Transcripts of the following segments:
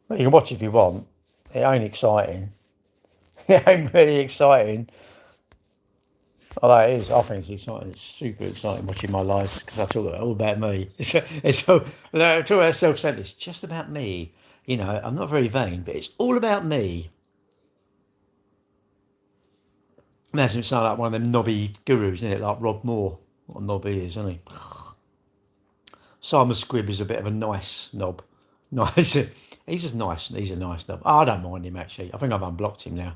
Well, you can watch it if you want. It ain't exciting. It ain't really exciting. Although it is, I think it's exciting. It's super exciting watching my life because I talk all about me. It's all, no, I talk about self-centered. It's just about me. You know, I'm not very vain, but it's all about me. Imagine it sound like one of them knobby gurus, isn't it? Like Rob Moore. What a knob he is, isn't he? Simon Squibb is a bit of a nice knob. Nice. He's just nice. He's a nice knob. I don't mind him actually. I think I've unblocked him now.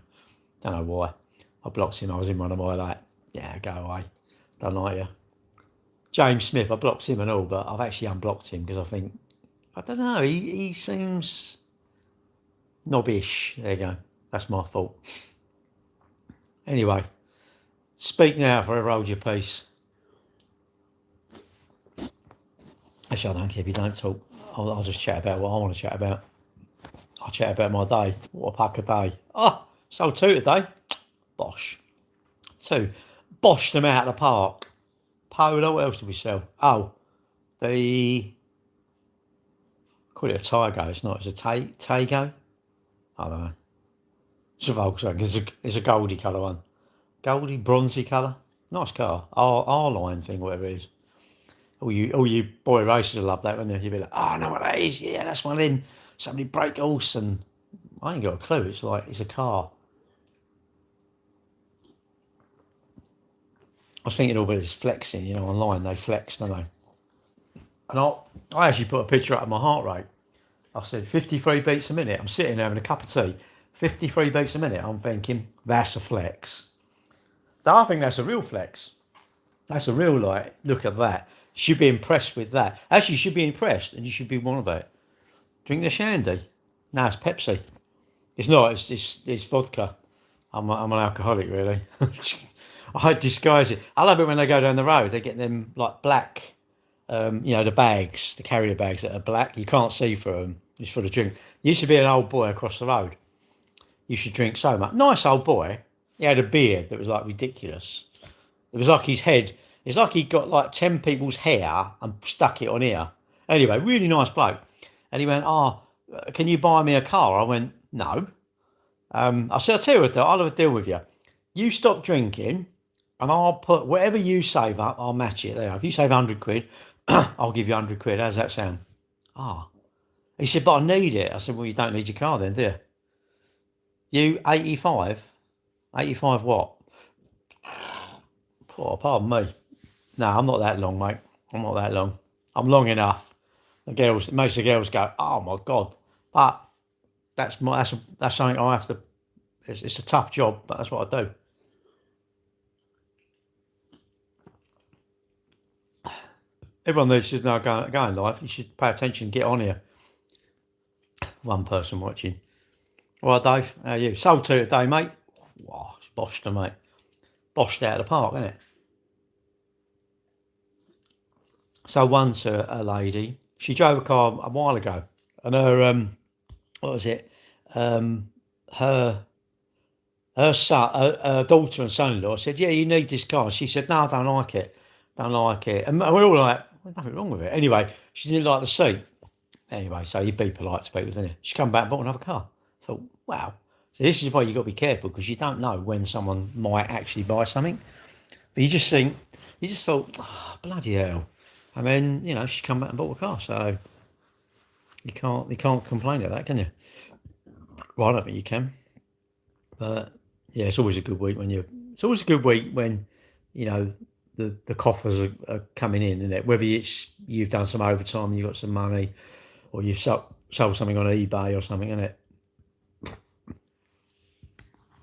Don't know why. I blocked him. I was in one of my like, yeah, go away. Don't like you. James Smith. I blocked him and all, but I've actually unblocked him because I think I don't know. He seems knobbish. There you go. That's my fault. Anyway, speak now, forever hold your peace. Actually, I don't care if you don't talk. I'll just chat about what I want to chat about. I'll chat about my day. What a pack a day. Oh, sold two today. Bosh. Two. Boshed them out of the park. Polo, what else did we sell? Oh, the... call it a Tigo. It's not. It's a Tago. I don't know. It's a Volkswagen. It's a goldy colour one. Goldy, bronzy colour. Nice car. R-line thing, whatever it is. All you boy racers will love that, won't they? You'll be like, oh, I know what that is. Yeah, that's one in. Somebody break horse, and I ain't got a clue. It's like, it's a car. I was thinking all about this flexing, you know, online. They flex, don't they? And I actually put a picture up of my heart rate. I said 53 beats a minute. I'm sitting there having a cup of tea. 53 beats a minute. I'm thinking, that's a flex. I think that's a real flex. That's a real, like, look at that. You should be impressed with that. Actually, you should be impressed and you should be one of it. Drink the shandy. No, it's Pepsi. It's not, it's vodka. I'm an alcoholic, really. I disguise it. I love it when they go down the road. They get them, like, black, you know, the bags, the carrier bags that are black. You can't see through them. It's full of drink. Used to be an old boy across the road. Used to drink so much. Nice old boy. He had a beard that was, like, ridiculous. It was like his head. It's like he got like 10 people's hair and stuck it on here. Anyway, really nice bloke. And he went, oh, can you buy me a car? I went, no. I said, I'll tell you what, I'll have a deal with you. You stop drinking and I'll put whatever you save up, I'll match it there. If you save 100 quid, I'll give you 100 quid. How's that sound? Ah. Oh. He said, but I need it. I said, well, you don't need your car then, do you? You 85? 85 what? Oh, pardon me. No, I'm not that long, mate. I'm not that long. I'm long enough. Most of the girls go, oh my god. But that's something I have to. It's a tough job, but that's what I do. Everyone that should know go in life, you should pay attention. Get on here. One person watching. All right, Dave. How are you? Sold two today, mate. Wow, it's boshed them, mate. Boshed out of the park, isn't it? So once a lady, she drove a car a while ago, and her what was it? Her son, her daughter and son-in-law said, "Yeah, you need this car." She said, "No, I don't like it. Don't like it." And we're all like, "There's nothing wrong with it." Anyway, she didn't like the seat. Anyway, so you'd be polite to people, didn't you? She come back and bought another car. I thought, wow. So this is why you've got to be careful because you don't know when someone might actually buy something. But you just thought, oh, bloody hell. And then, you know, she come back and bought a car. So you can't complain at that, can you? Well, I don't think you can. But yeah, it's always a good week it's always a good week when, you know, the coffers are coming in, isn't it? Whether it's you've done some overtime, you've got some money, or you've sold something on eBay or something, isn't it?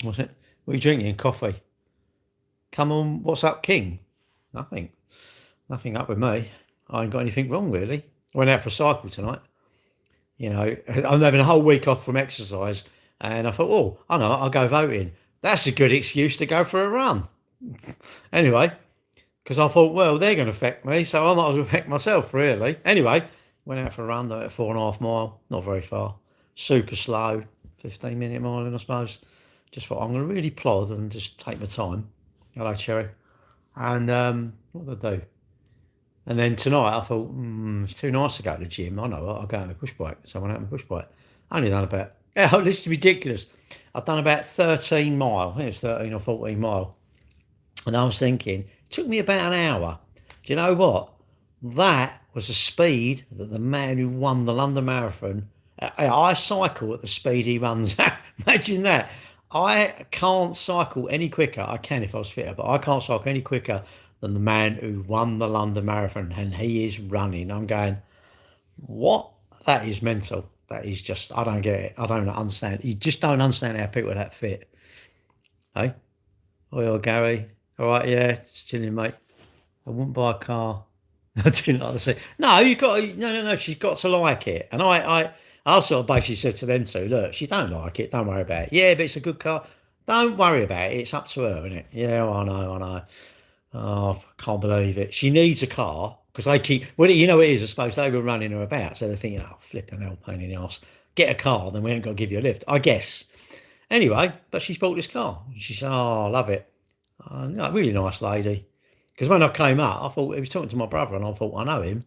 What's it? What are you drinking? Coffee. Come on, what's up, King? Nothing. Nothing up with me. I ain't got anything wrong, really. I went out for a cycle tonight. You know, I'm having a whole week off from exercise, and I thought, oh, I know, I'll go voting. That's a good excuse to go for a run. Anyway, because I thought, well, they're going to affect me, so I might as well affect myself, really. Anyway, went out for a run, at 4.5 mile, not very far, super slow, 15-minute mile, I suppose. Just thought I'm going to really plod and just take my time. Hello, Cherry. And what did I do? And then tonight I thought, it's too nice to go to the gym. I know, I'll go on a push bike. So I went out on a push bike. Only done about, yeah, this is ridiculous. I've done about 13 mile. I think it's 13 or 14 mile. And I was thinking, it took me about an hour. Do you know what? That was the speed that the man who won the London Marathon, I cycle at the speed he runs at. Imagine that. I can't cycle any quicker. I can if I was fitter, but I can't cycle any quicker than the man who won the London Marathon. And he is running. I'm going, what? That is mental. That is just, I don't get it. I don't understand. You just don't understand how people are that fit. Hey? Oh, Gary. All right, yeah, just chilling, mate. I wouldn't buy a car. I didn't like to say. No, you got to, no. She's got to like it. And I sort of basically said to them two, look, she don't like it. Don't worry about it. Yeah, but it's a good car. Don't worry about it. It's up to her, isn't it? Yeah, I know. Oh, I can't believe it. She needs a car because they keep. Well, you know what it is. I suppose they were running her about, so they're thinking, oh, flipping hell, pain in the arse. Get a car, then we ain't got to give you a lift. I guess. Anyway, but she's bought this car. She said, oh, I love it. No, really nice lady. Because when I came up, I thought he was talking to my brother, and I thought I know him,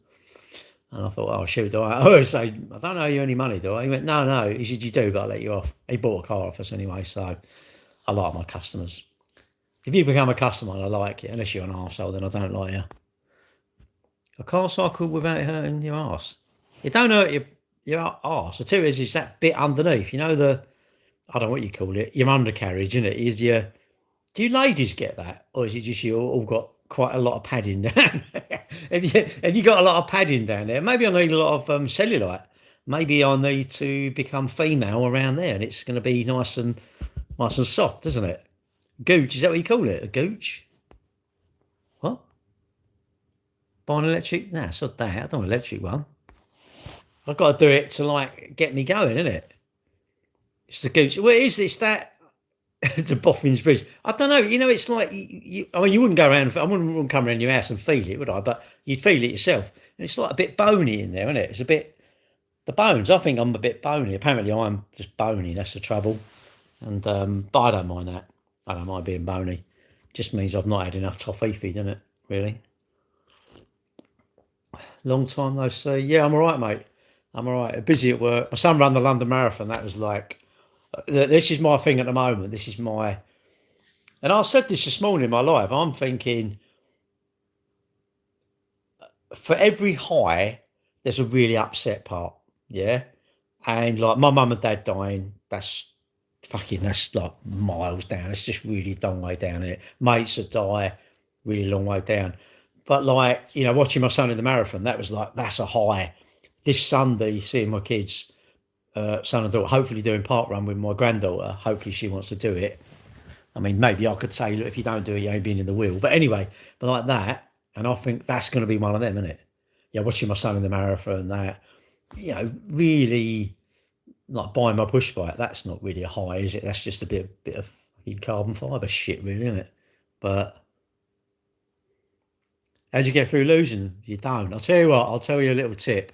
and I thought, oh shoot, do I always say I don't owe you any money, do I? He went, no. He said, you do, but I'll let you off. He bought a car off us anyway, so I like my customers. If you become a customer, I like it. Unless you're an arsehole, then I don't like you. A car cycle without hurting your arse. It don't hurt your arse. The two is that bit underneath. You know I don't know what you call it. Your undercarriage, isn't it? Is your Do you ladies get that, or is it just you all got quite a lot of padding down? have you got a lot of padding down there? Maybe I need a lot of cellulite. Maybe I need to become female around there, and it's going to be nice and soft, isn't it? Gooch, is that what you call it? A gooch? What? Buy an electric? Nah, it's not that. I don't want an electric one. I've got to do it to like get me going, isn't it? It's the gooch. Well, it's that. The Boffin's Bridge. I don't know. You know, it's like I mean, you wouldn't go around. I wouldn't come around your house and feel it, would I? But you'd feel it yourself. And it's like a bit bony in there, isn't it? It's a bit the bones. I think I'm a bit bony. Apparently, I'm just bony. That's the trouble. And but I don't mind that. I don't mind being bony. Just means I've not had enough toffee, doesn't it? Really. Long time no see. Yeah, I'm all right, mate. I'm all right. Busy at work. My son ran the London Marathon. That was like. This is my thing at the moment. This is my, and I said this morning in my live. I'm thinking, for every high, there's a really upset part, yeah. And like my mum and dad dying, that's like miles down. It's just really long way down. It mates that die, really long way down. But like watching my son in the marathon, that was like that's a high. This Sunday, seeing my kids. Son and daughter, hopefully doing park run with my granddaughter. Hopefully she wants to do it. I mean, maybe I could say, look, if you don't do it, you ain't been in the wheel. But anyway, but like that, and I think that's going to be one of them, isn't it? Yeah, watching my son in the marathon, that, really like buying my push bike. That's not really a high, is it? That's just a bit of carbon fibre shit, really, isn't it? But how'd you get through losing? You don't. I'll tell you what. I'll tell you a little tip.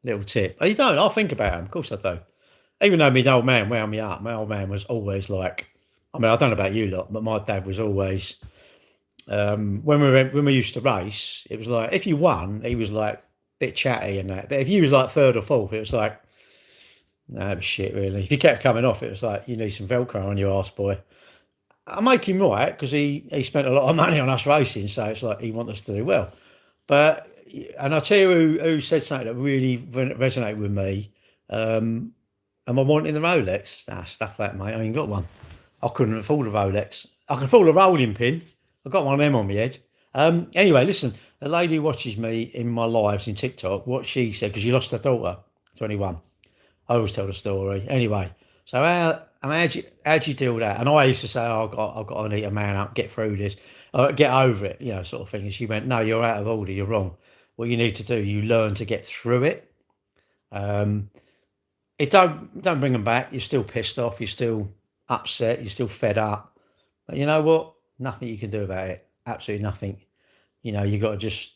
Oh, you don't? I'll think about him. Of course I do. Even though my old man wound me up, my old man was always like, I mean, I don't know about you lot, but my dad was always, when we used to race, it was like, if you won, he was like a bit chatty and that. But if you was like third or fourth, it was like, no, it was shit, really. If you kept coming off, it was like, you need some Velcro on your arse, boy. I make him right, because he spent a lot of money on us racing, so it's like he wants us to do well. But and I'll tell you who said something that really resonated with me. Am I wanting the Rolex? Nah, stuff that, mate. I ain't got one. I couldn't afford a Rolex. I can afford a rolling pin. I've got one of them on my head. Anyway, listen, the lady who watches me in my lives in TikTok, what she said, because she lost her daughter, 21. I always tell the story. Anyway, so how'd you deal with that? And I used to say, oh, I've got to need a man up, get through this, get over it, sort of thing. And she went, no, you're out of order. You're wrong. What you need to do, you learn to get through it. It don't bring them back. You're still pissed off. You're still upset. You're still fed up. But you know what? Nothing you can do about it. Absolutely nothing. You got to just,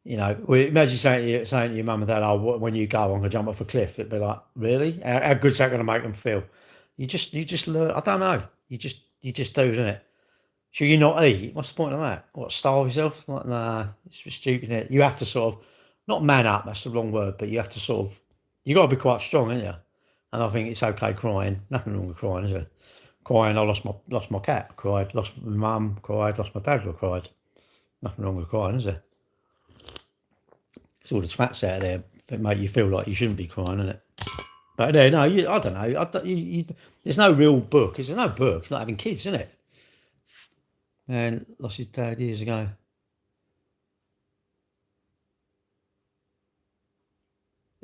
imagine saying to your mum and dad, oh, when you go, I'm going to jump off a cliff. It'd be like, really? How good's that going to make them feel? You just learn. I don't know. You just do, isn't it? Should you not eat? What's the point of that? What, starve yourself? Like, nah, it's stupid. Isn't it? You have to sort of, not man up, that's the wrong word, but you have to sort of, You got to be quite strong, ain't you? And I think it's okay crying. Nothing wrong with crying, is there? Crying. I lost my cat. Cried. Lost my mum. Cried. Lost my dad. Cried. Nothing wrong with crying, is there? It's all the twats out there that make you feel like you shouldn't be crying, isn't it? But no, I don't know. There's no real book. There's no book. It's not having kids, isn't it? And lost his dad years ago.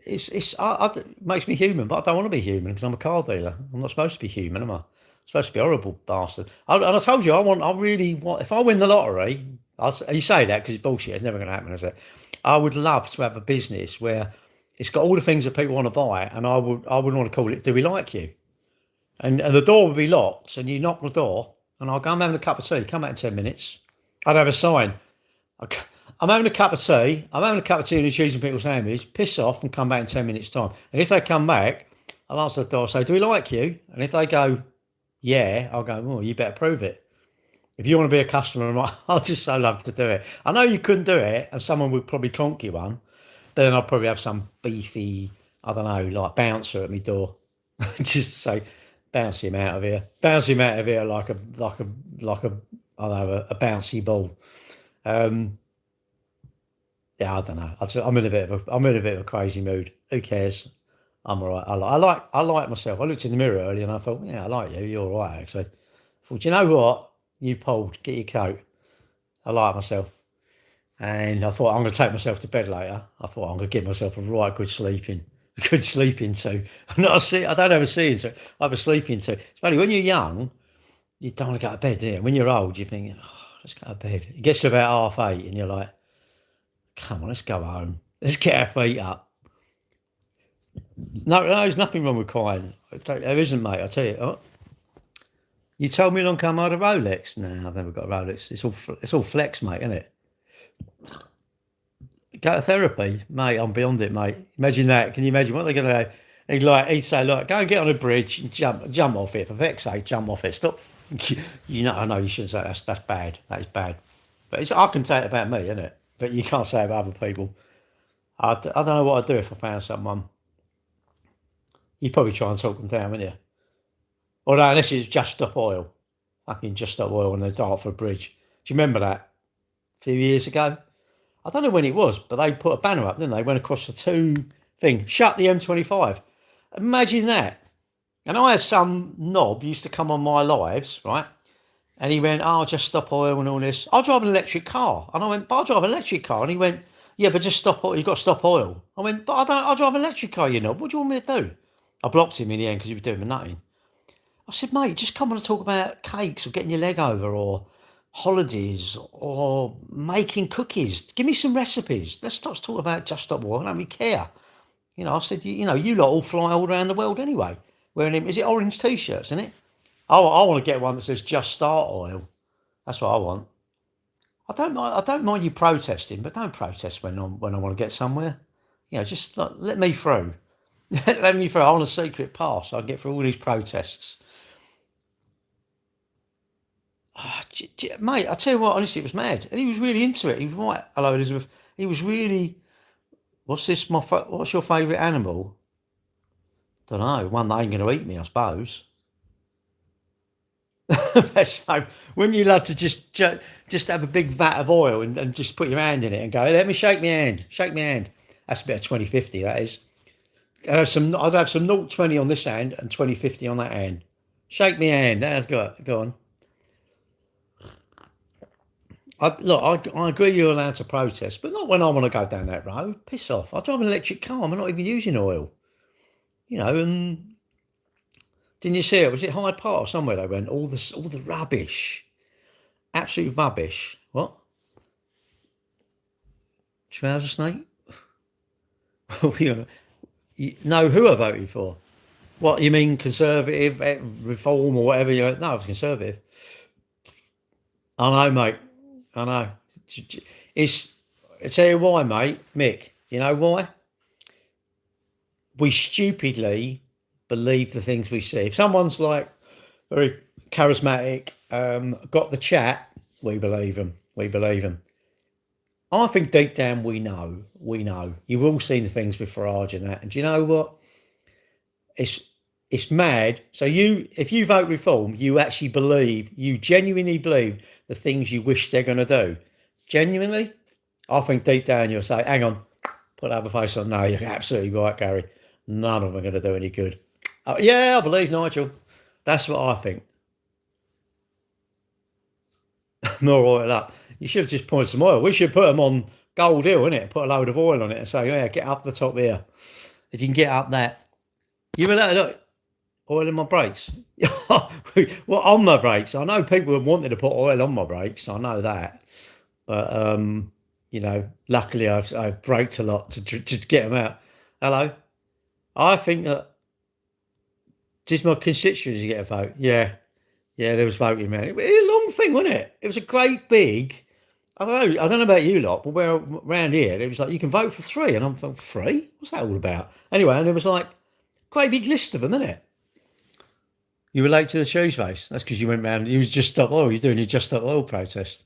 It makes me human, but I don't want to be human because I'm a car dealer. I'm not supposed to be human, am I? I'm supposed to be a horrible bastard. And I told you, I really want. If I win the lottery, you say that because it's bullshit. It's never going to happen, is it? I would love to have a business where it's got all the things that people want to buy, and I would want to call it "Do We Like You?" And the door would be locked, and you knock the door, and I'll go, I'm having a cup of tea. Come out in 10 minutes. I'd have a sign. I'm having a cup of tea. I'm having a cup of tea and a cheese and pickle sandwich. Piss off and come back in 10 minutes' time. And if they come back, I'll answer the door. Say, do we like you? And if they go, yeah, I'll go, well, you better prove it. If you want to be a customer, I'll just so love to do it. I know you couldn't do it, and someone would probably clonk you one. But then I'd probably have some beefy, I don't know, like bouncer at my door, just to say, bounce him out of here. Bounce him out of here like a I don't know, a bouncy ball. Yeah, I don't know. I'm in a bit of a crazy mood. Who cares? I'm all right. I like myself. I looked in the mirror earlier and I thought, yeah, I like you. You're all right, actually. I thought, you know what? You've pulled. Get your coat. I like myself. And I thought, I'm going to take myself to bed later. I thought, I'm going to give myself a right good sleeping. A good sleeping too. I don't have a seeing to. I have a sleeping too. It's funny, when you're young, you don't want to go to bed, do you? When you're old, you're thinking, oh, let's go to bed. It gets to about 8:30 and you're like, come on, let's go home. Let's get our feet up. No, there's nothing wrong with crying. There isn't, mate. I tell you. Oh, you told me not to come out of Rolex. No, I've never got a Rolex. It's all flex, mate, isn't it? Go to therapy, mate. I'm beyond it, mate. Imagine that. Can you imagine what they're going to go? He'd say, look, go and get on a bridge and jump off it. For feck's sake, jump off it. Stop. I know you shouldn't say that. That's bad. That is bad. But I can say it about me, isn't it? But you can't say it about other people. I don't know what I'd do if I found someone. You'd probably try and talk them down, wouldn't you? Although, unless it's Just Stop Oil. Fucking Just Stop Oil on the Dartford Bridge. Do you remember that? A few years ago? I don't know when it was, but they put a banner up, didn't they? Went across the two thing. Shut the M25. Imagine that. And I had some knob used to come on my lives, right? And he went, oh, Just Stop Oil and all this. I'll drive an electric car. And I went, but I'll drive an electric car. And he went, yeah, but just stop oil. You've got to stop oil. I went, but I'll drive an electric car, you know. What do you want me to do? I blocked him in the end because he was doing me nothing. I said, mate, just come on and talk about cakes or getting your leg over or holidays or making cookies. Give me some recipes. Let's stop talking about Just Stop Oil. I don't really care. You know, I said, you lot all fly all around the world anyway. Wearing him, is it orange T-shirts, isn't it? I want to get one that says Just Start Oil. That's what I want. I don't mind you protesting, but don't protest when I want to get somewhere. You know, just let me through. Let me through. I want a secret pass so I can get through all these protests. Oh, mate, I tell you what, honestly, it was mad. And he was really into it. He was right. Hello, Elizabeth. He was really, what's your favourite animal? Don't know. One that ain't going to eat me, I suppose. Wouldn't you love to just have a big vat of oil and just put your hand in it and go, let me shake my hand. Shake my hand. That's a bit of 2050, that is. I'd have some 0.20 on this hand and 2050 on that hand. Shake me hand. That's good. Go on. I agree you're allowed to protest, but not when I want to go down that road. Piss off. I drive an electric car. I'm not even using oil. You know, and didn't you see it? Was it Hyde Park or somewhere they went? All the rubbish. Absolute rubbish. What? Trouser snake? No, who I voted for? What, you mean Conservative, Reform or whatever? No, I was Conservative. I know, mate. I know. I tell you why, mate. Mick, you know why? We stupidly believe the things we see. If someone's like very charismatic, got the chat, we believe them. We believe them. I think deep down we know. We know. You've all seen the things with Farage and that. And do you know what? It's it's mad. So if you vote Reform, you actually believe, you genuinely believe the things you wish they're going to do. Genuinely, I think deep down you'll say, "Hang on, put the other face on." No, you're absolutely right, Gary. None of them are going to do any good. Oh, yeah, I believe Nigel. That's what I think. More oil up. You should have just poured some oil. We should put them on Gold Hill, innit? Put a load of oil on it and say, "Yeah, get up the top here. If you can get up that, you will look oil in my brakes." Well, on my brakes. I know people have wanted to put oil on my brakes. I know that, but luckily I've braked a lot to get them out. Hello. I think that did my constituency get a vote? Yeah, yeah, there was voting, man. It was a long thing, wasn't it? It was a great big. I don't know about you lot, but where around here it was like you can vote for three, and I'm like, three? What's that all about? Anyway, and there was like quite a big list of them, isn't it? You were late to the shoes face. That's because you went round. You was just stop oil. You're doing your just stop oil protest.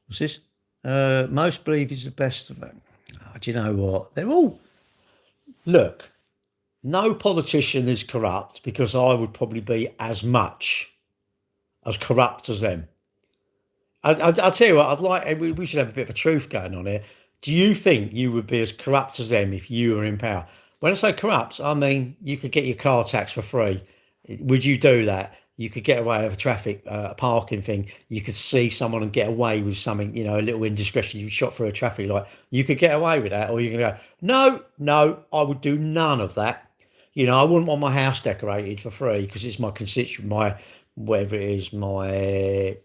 What's this? Most believe he's the best of them. Oh, do you know what? They're all look. No politician is corrupt because I would probably be as much as corrupt as them. I'll tell you what. I'd like. We should have a bit of a truth going on here. Do you think you would be as corrupt as them if you were in power? When I say corrupt, I mean you could get your car tax for free. Would you do that? You could get away with a traffic parking thing. You could see someone and get away with something, a little indiscretion. You shot through a traffic light. You could get away with that, or you can go, no, I would do none of that. I wouldn't want my house decorated for free because it's my constituent, my whatever it is, my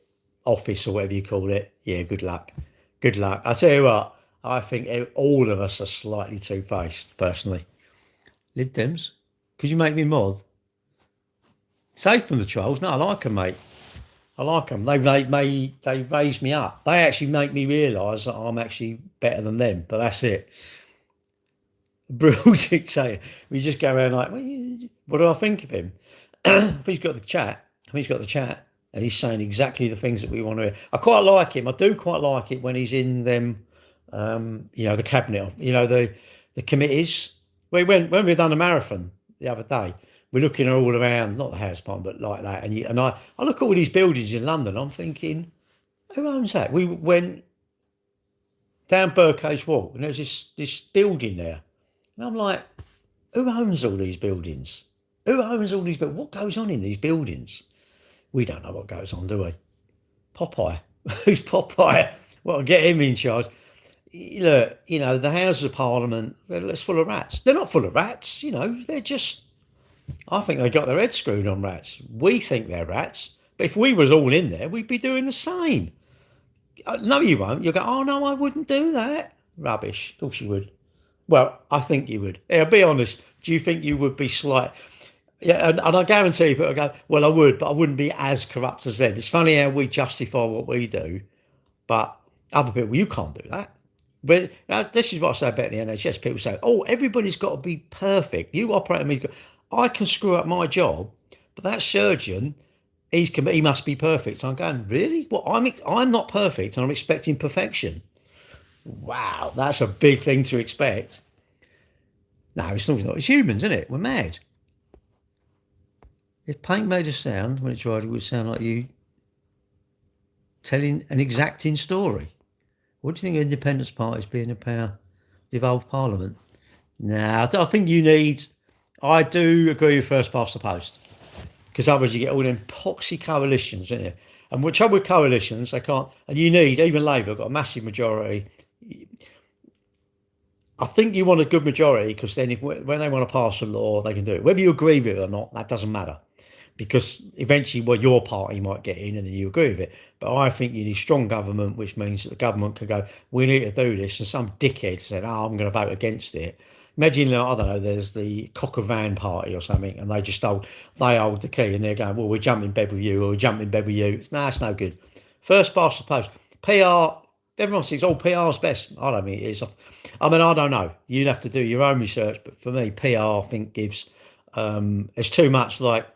office or whatever you call it. Yeah, good luck. Good luck. I tell you what, I think all of us are slightly two-faced, personally. Lib Dems, could you make me mod? Safe from the trolls. No, I like them, mate. I like them. They raise me up. They actually make me realise that I'm actually better than them. But that's it. Brutal dictator. We just go around like, what do I think of him? If he's got the chat, and he's saying exactly the things that we want to hear. I quite like him. I do quite like it when he's in them, the cabinet, the committees. When we done a marathon the other day, we're looking all around, not the house part, but like that. And I look at all these buildings in London. I'm thinking, who owns that? We went down Burkage Walk, and there's this building there, and I'm like, who owns all these buildings? Who owns all these buildings? What goes on in these buildings? We don't know what goes on, do we? Popeye. Who's Popeye? Well, get him in charge. Look, the Houses of Parliament, it's full of rats. They're not full of rats, they're just, I think they got their heads screwed on rats. We think they're rats, but if we was all in there, we'd be doing the same. No, you won't. You'll go, oh, no, I wouldn't do that. Rubbish. Of course you would. Well, I think you would. Yeah, be honest. Do you think you would be slight? Yeah, and I guarantee people go, well, I would, but I wouldn't be as corrupt as them. It's funny how we justify what we do, but other people, you can't do that. But this is what I say about the NHS. People say, oh, everybody's got to be perfect. You operate on me. I can screw up my job, but that surgeon, he must be perfect. So I'm going, really? Well, I'm not perfect, and I'm expecting perfection. Wow, that's a big thing to expect. No, it's not. It's humans, isn't it? We're mad. If paint made a sound when it's dried, it would sound like you telling an exacting story. What do you think of Independence Party's being in power, devolved Parliament? Nah, I think you need. I do agree with first past the post, because otherwise you get all them poxy coalitions, isn't it? And with trouble with coalitions, they can't. And you need, even Labour got a massive majority. I think you want a good majority because then when they want to pass a law, they can do it. Whether you agree with it or not, that doesn't matter. Because eventually, your party might get in and then you agree with it. But I think you need strong government, which means that the government can go, we need to do this. And some dickhead said, oh, I'm going to vote against it. Imagine, I don't know, there's the Cock a Van party or something, and they hold the key and they're going, well, we'll jump in bed with you, or we'll jump in bed with you. No, it's no good. First past the post. PR, everyone thinks, oh, PR's best. I don't mean it is. I don't know. You'd have to do your own research. But for me, PR, I think, gives, it's too much like,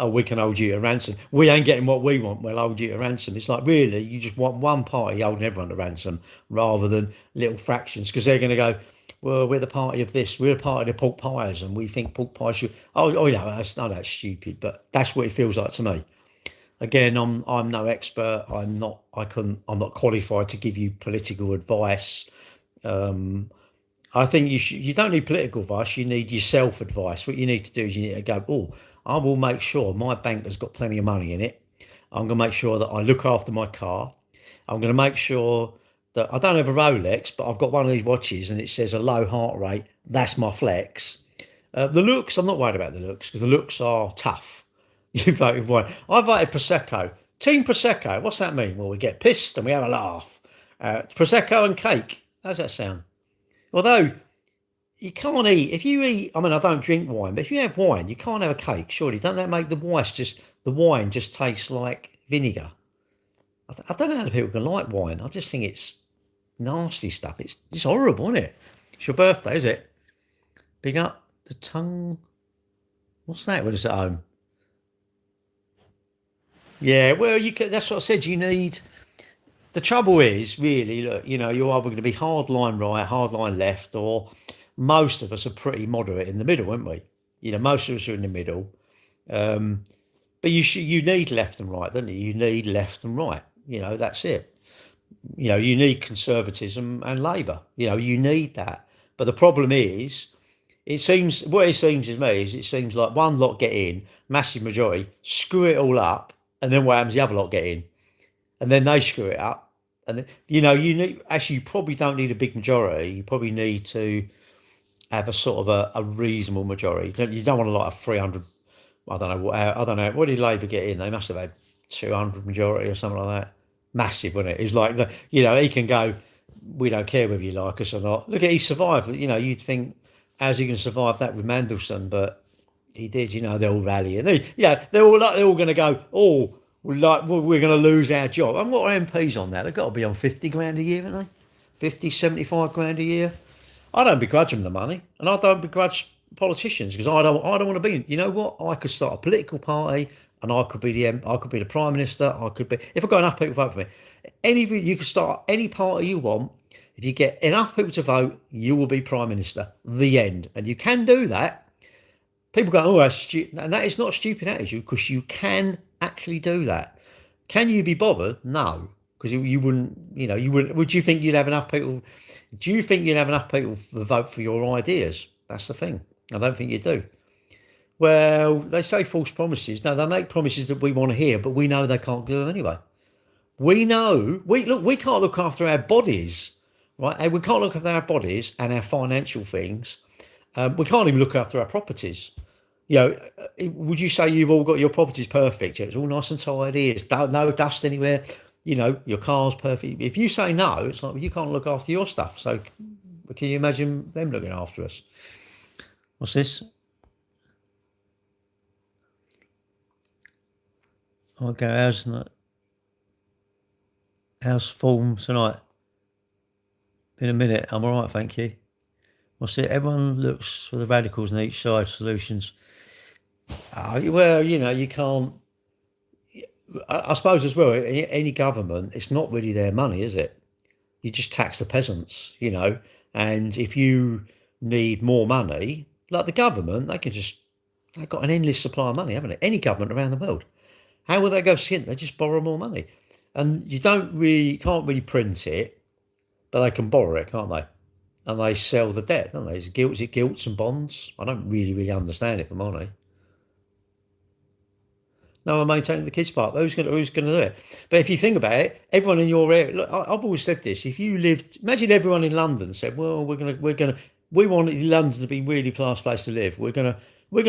oh, we can hold you to ransom. We ain't getting what we want. We'll hold you to ransom. It's like, really, you just want one party holding everyone to ransom rather than little fractions, because they're going to go, well, we're the party of this. We're the party of the pork pies, and we think pork pies should. Oh, yeah, that's stupid, but that's what it feels like to me. Again, I'm no expert. I'm not qualified to give you political advice. Um, I think you don't need political advice. You need your self advice. What you need to do is you need to go, oh, I will make sure my bank has got plenty of money in it. I'm going to make sure that I look after my car. I'm going to make sure that I don't have a Rolex, but I've got one of these watches and it says a low heart rate. That's my flex. The looks, I'm not worried about the looks because the looks are tough. You voted wine. I voted Prosecco. Team Prosecco. What's that mean? Well, we get pissed and we have a laugh. Prosecco and cake. How's that sound? Although you can't eat if you eat. I mean, I don't drink wine, but if you have wine, you can't have a cake. Surely, don't that make the wine just taste like vinegar? I don't know how people can like wine. I just think it's nasty stuff. It's horrible, isn't it? It's your birthday, is it? Big up the tongue. What's that when it's at home? Yeah, well, you can, that's what I said. You need. The trouble is, really, look, you're either going to be hard line right, hard line left, or most of us are pretty moderate in the middle, aren't we? Most of us are in the middle. Um, but you need left and right, don't you? You need left and right. That's it. You need conservatism and Labour. You need that. But the problem is, what it seems to me is it seems like one lot get in, massive majority, screw it all up, and then what happens? The other lot get in, and then they screw it up. And then, you probably don't need a big majority. You probably need to have a sort of a reasonable majority. You don't want a lot of 300. I don't know. I don't know. What did Labour get in? They must have had 200 majority or something like that. Massive, wasn't it? It's like he can go. We don't care whether you like us or not. Look at he survived. You'd think, how's he going to survive that with Mandelson? But he did. They're all rallying. They're all going to go. Oh, we're going to lose our job. And what are MPs on that? They've got to be on 50 grand a year, haven't they? 50, 75 grand a year. I don't begrudge them the money, and I don't begrudge politicians because I don't want to be. You know what? I could start a political party, and I could be the prime minister. I could be, if I've got enough people to vote for me. You could start any party you want. If you get enough people to vote, you will be prime minister. The end. And you can do that. People go, oh, that's stupid, and that is not a stupid attitude because you can actually do that. Can you be bothered? No, because you wouldn't. You wouldn't. Would you think you'd have enough people? Do you think you'd have enough people to vote for your ideas? That's the thing. I don't think you do. Well, they say false promises. No, they make promises that we want to hear, but we know they can't do them anyway. We know. We can't look after our bodies, right? And we can't look after our bodies and our financial things. We can't even look after our properties. Would you say you've all got your properties perfect? It's all nice and tidy. It's no dust anywhere. Your car's perfect. If you say no, it's like, well, you can't look after your stuff. So can you imagine them looking after us? What's this? Okay, how's form tonight? Been a minute. I'm all right, thank you. What's it? Everyone looks for the radicals on each side solutions. Well, you can't. I suppose as well, any government, it's not really their money, is it? You just tax the peasants, and if you need more money, like the government, they've got an endless supply of money, haven't they? Any government around the world. How will they go skint? They just borrow more money. And you can't really print it, but they can borrow it, can't they? And they sell the debt, don't they? Is it gilts and bonds? I don't really understand it, for money. No, I'm maintaining the kids' part. Who's going to do it? But if you think about it, everyone in your area. Look, I've always said this. If you lived, imagine everyone in London said, "Well, we want London to be a really class place to live. We're gonna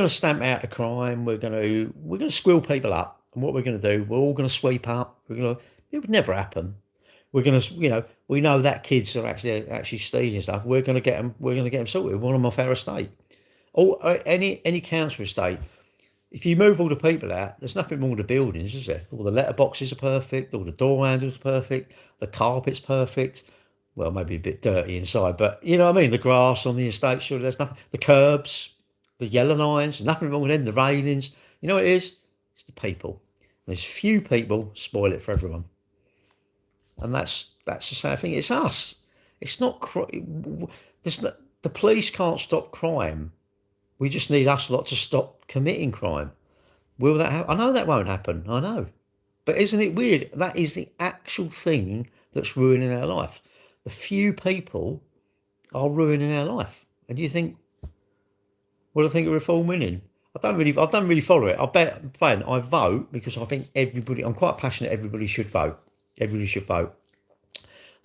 stamp out the crime. We're gonna squill people up. And what we're gonna do? We're all gonna sweep up. It would never happen. We're gonna, we know that kids are actually stealing stuff. We're gonna get them. We're gonna get them sorted. We want them off our estate. Or any council estate. If you move all the people out, there's nothing wrong with the buildings, is there? All the letterboxes are perfect, all the door handles are perfect, the carpet's perfect. Well, maybe a bit dirty inside, but you know what I mean? The grass on the estate, sure, there's nothing. The curbs, the yellow lines, nothing wrong with them, the railings. You know what it is? It's the people. There's few people spoil it for everyone, and that's the sad thing. It's us. It's not. There's not, the police can't stop crime. We just need us lot to stop committing crime. Will that happen? I know that won't happen. I know, but isn't it weird? That is the actual thing that's ruining our life. The few people are ruining our life, and you think, what do I think of reform winning? I don't really follow it. I vote because I think everybody. I'm quite passionate. Everybody should vote. Everybody should vote.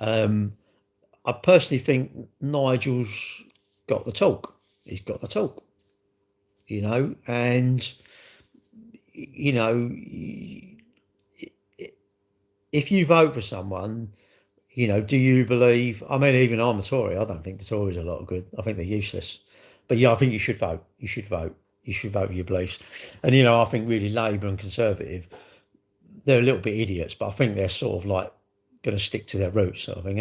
I personally think Nigel's got the talk. He's got the talk, and you know, if you vote for someone, do you believe? I mean, even I'm a Tory. I don't think the Tories are a lot of good. I think they're useless. But yeah, I think you should vote. You should vote. You should vote for your beliefs. And I think really Labour and Conservative, they're a little bit idiots, but I think they're sort of like going to stick to their roots, sort of thing,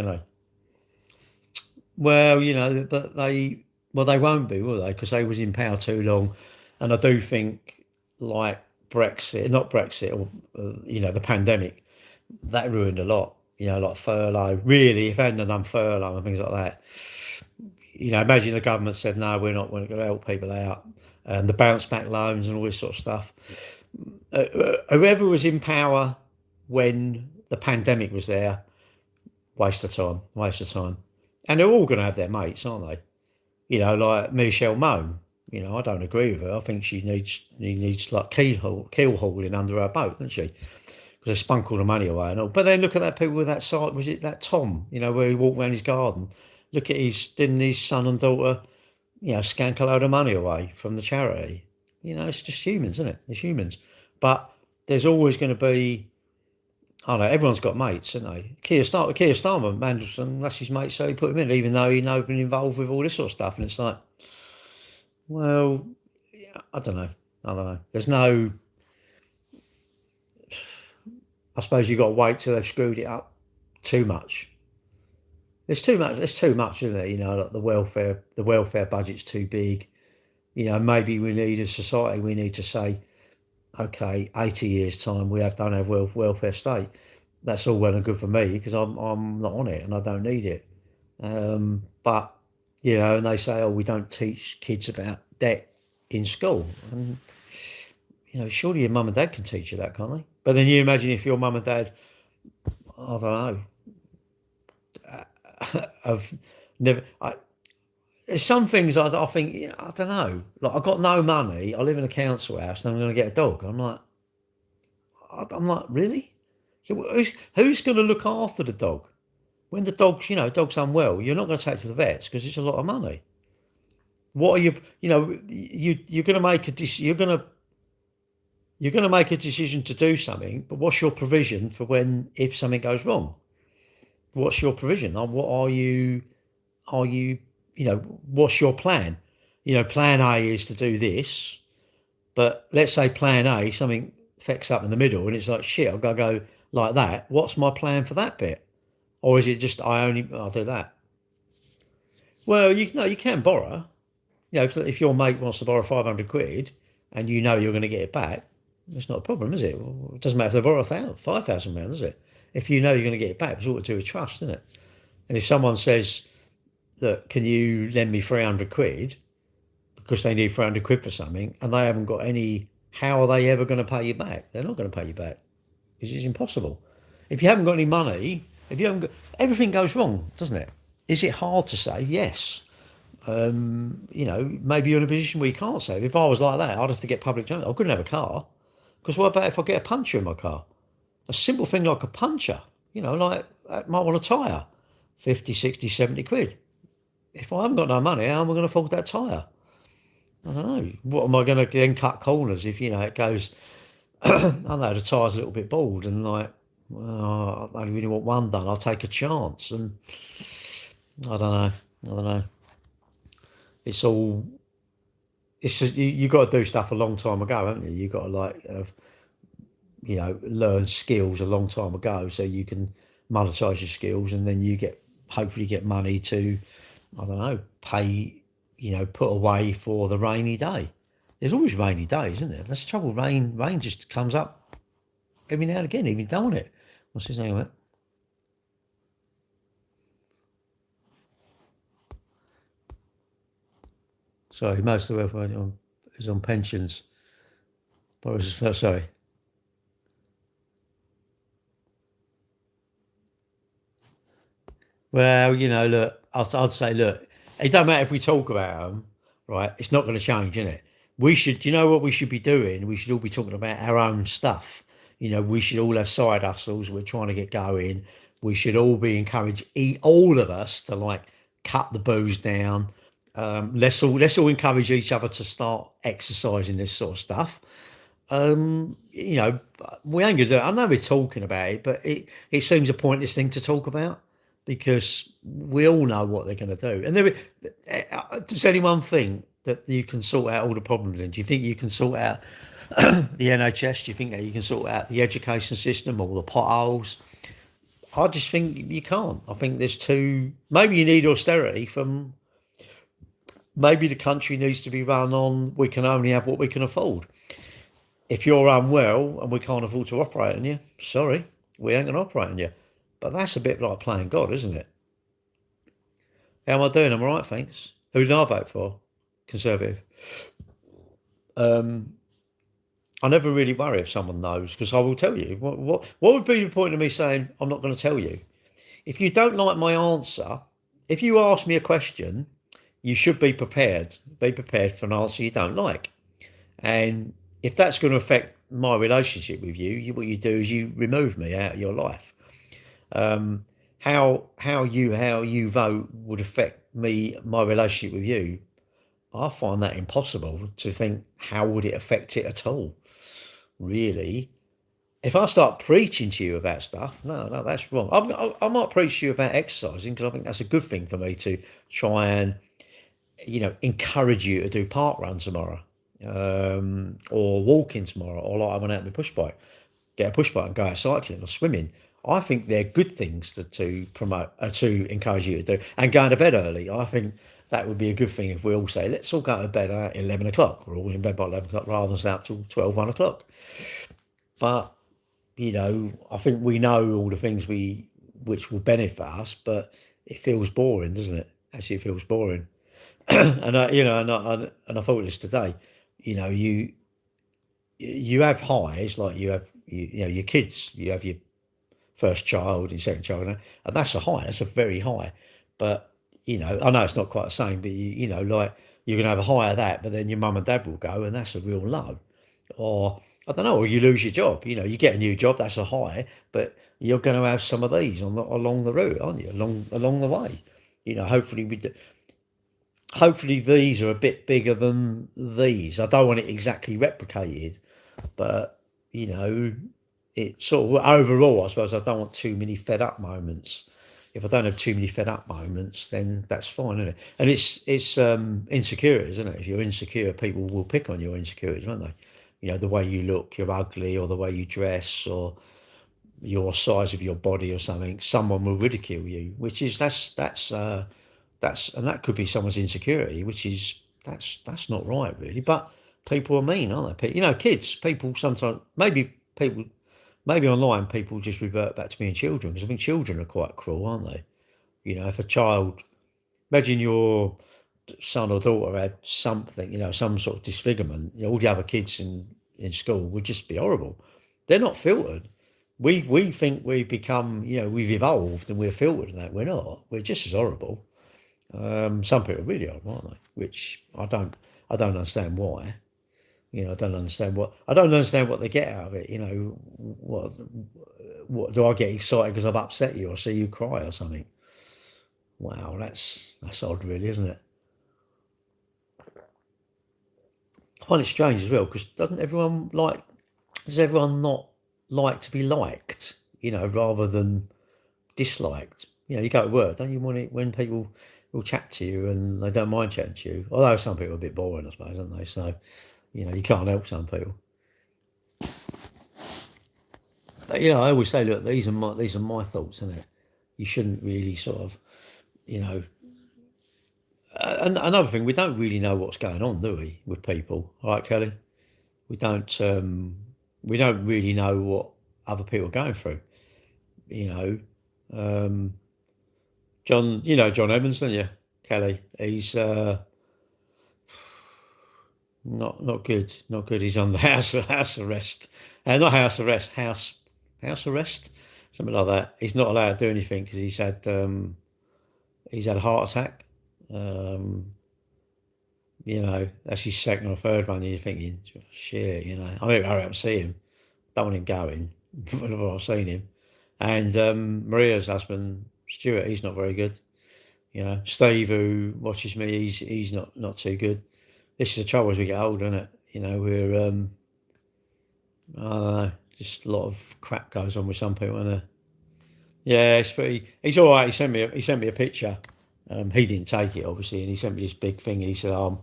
Well, but they won't be, will they? Because they was in power too long, and I do think like Brexit, not Brexit, or the pandemic, that ruined a lot. Like furlough. Really, if they hadn't done furlough and things like that, imagine the government said, no, we're not going to help people out, and the bounce back loans and all this sort of stuff. Whoever was in power when the pandemic was there, waste of time. And they're all going to have their mates, aren't they? Like Michelle Mone. I don't agree with her. I think she needs like keel hauling under her boat, doesn't she? Because they spunk all the money away and all. But then look at that people with that side. Was it that Tom? Where he walked around his garden. Look at didn't his son and daughter, skank a load of money away from the charity. It's just humans, isn't it? It's humans. But there's always going to be, I don't know, everyone's got mates, haven't they? Keir Starmer, Mandelson, that's his mate, so he put him in, even though he'd been involved with all this sort of stuff. And it's like, well, I don't know. There's no, I suppose you've got to wait till they've screwed it up too much. There's too much, isn't there? Like the welfare budget's too big. Maybe we need as society, we need to say, okay, 80 years time, don't have welfare state. That's all well and good for me because I'm not on it and I don't need it. But and they say, oh, we don't teach kids about debt in school. And surely your mum and dad can teach you that, can't they? But then you imagine if your mum and dad, I don't know, have never. There's some things I think, I don't know. Like, I've got no money. I live in a council house, and I'm going to get a dog. I'm like, really? Who's going to look after the dog when the dog's unwell? You're not going to take it to the vets because it's a lot of money. What are you? You're going to make you're going to make a decision to do something, but what's your provision for if something goes wrong? What's your provision? What are you? What's your plan? Plan A is to do this, but let's say plan A, something fecks up in the middle and it's like, shit, I've got to go like that. What's my plan for that bit? Or is it just, I'll do that? Well, you can borrow. If your mate wants to borrow 500 quid and you're going to get it back, it's not a problem, is it? Well, it doesn't matter if they borrow £5,000, does it? If you're going to get it back, it's all to do with trust, isn't it? And if someone says, look, can you lend me 300 quid because they need 300 quid for something and they haven't got how are they ever going to pay you back? They're not going to pay you back because it's impossible. If you haven't got any money, everything goes wrong, doesn't it? Is it hard to say? Yes. Maybe you're in a position where you can't save. If I was like that, I'd have to get public transport. I couldn't have a car because what about if I get a puncture in my car? A simple thing like a puncture, like that might want a tyre, 50, 60, 70 quid. If I haven't got no money, how am I going to afford that tyre? I don't know. What am I going to then cut corners if, it goes, I don't know, the tyre's a little bit bald and like, well, I only really want one done. I'll take a chance. And I don't know. It's just, you got to do stuff a long time ago, haven't you? You got to learn skills a long time ago so you can monetize your skills and then you hopefully get money to, I don't know, pay, put away for the rainy day. There's always rainy days, isn't there? That's the trouble. Rain just comes up every now and again, even don't want it. What's his name? Sorry, most of the wealth is on pensions. Sorry. Well, look, I'd say, look, it don't matter if we talk about them, right? It's not going to change, is it? We should, you know what we should be doing? We should all be talking about our own stuff. We should all have side hustles. We're trying to get going. We should all be encouraged, all of us, to like cut the booze down. Let's all encourage each other to start exercising this sort of stuff. You know, we ain't gonna do it. I know we're talking about it, but it seems a pointless thing to talk about because we all know what they're going to do. And does anyone think that you can sort out all the problems? And do you think you can sort out the NHS? Do you think that you can sort out the education system, all the potholes? I just think you can't. I think there's too. Maybe you need austerity from. Maybe the country needs to be run on. We can only have what we can afford. If you're unwell and we can't afford to operate on you, sorry, we ain't going to operate on you. But that's a bit like playing God, isn't it? How am I doing? I'm all right, thanks. Who did I vote for? Conservative. Um, I never really worry if someone knows because I will tell you. What would be the point of me saying I'm not going to tell you? If you don't like my answer, if you ask me a question, you should be prepared. Be prepared for an answer you don't like. And if that's going to affect my relationship with you, what you do is you remove me out of your life. Um, how you vote would affect me, my relationship with you. I find that impossible to think how would it affect it at all. Really, if I start preaching to you about stuff, no, that's wrong. I might preach to you about exercising because I think that's a good thing for me to try and encourage you to do park run tomorrow, or walking tomorrow, or like I went out with a push bike, get a push bike and go out cycling or swimming. I think they're good things to promote, to encourage you to do. And going to bed early, I think that would be a good thing if we all say, let's all go to bed at 11 o'clock. We're all in bed by 11 o'clock rather than stay up till 12, 1 o'clock. But, I think we know all the things which will benefit us, but it feels boring, doesn't it? Actually, it feels boring. And I thought this today. You have highs like your kids. You have your first child, your second child, and that's a high. That's a very high. But I know it's not quite the same. But like you're gonna have a high of that, but then your mum and dad will go, and that's a real low. Or I don't know, or you lose your job. You get a new job, that's a high, but you're going to have some of these along the route, aren't you? Along the way. Hopefully hopefully these are a bit bigger than these. I don't want it exactly replicated, but you know, it sort of overall, I suppose I don't want too many fed up moments. If I don't have too many fed up moments, then that's fine, isn't it? And it's insecurity, isn't it? If you're insecure, people will pick on your insecurities, won't they? The way you look, you're ugly, or the way you dress, or your size of your body, or something. Someone will ridicule you, which is that's and that could be someone's insecurity, which is that's not right, really. But people are mean, aren't they? Kids, people sometimes maybe online people just revert back to being children because I think children are quite cruel, aren't they? If a child, imagine your son or daughter had something, some sort of disfigurement, all the other kids in school would just be horrible. They're not filtered. We think we've become, we've evolved and we're filtered and that. We're not. We're just as horrible. Some people really are, aren't they? Which I don't understand why. I don't understand what they get out of it. What do I get excited because I've upset you or see you cry or something? Wow, that's odd, really, isn't it? I find it strange as well because does everyone not like to be liked? Rather than disliked. You go to work, don't you want it when people will chat to you and they don't mind chatting to you? Although some people are a bit boring, I suppose, aren't they? So, you can't help some people. But, I always say, look, these are my thoughts, isn't it? You shouldn't really sort of, you know, And another thing, we don't really know what's going on, do we, with people? All right, Kelly? We don't. We don't really know what other people are going through. You know, um, John. You know John Evans, don't you, Kelly? He's not good. Not good. He's on the house arrest. Not house arrest. House arrest. Something like that. He's not allowed to do anything because he's had a heart attack. Um, that's his second or third one. And you're thinking, shit. I mean, I don't see him. Don't want him going. Whenever I've seen him. And Maria's husband, Stuart, he's not very good. Steve, who watches me, he's not too good. This is the trouble as we get older, isn't it? We're I don't know, just a lot of crap goes on with some people, isn't there? Yeah, he's all right. He sent me a picture. He didn't take it obviously, and he sent me this big thing. He said, I'm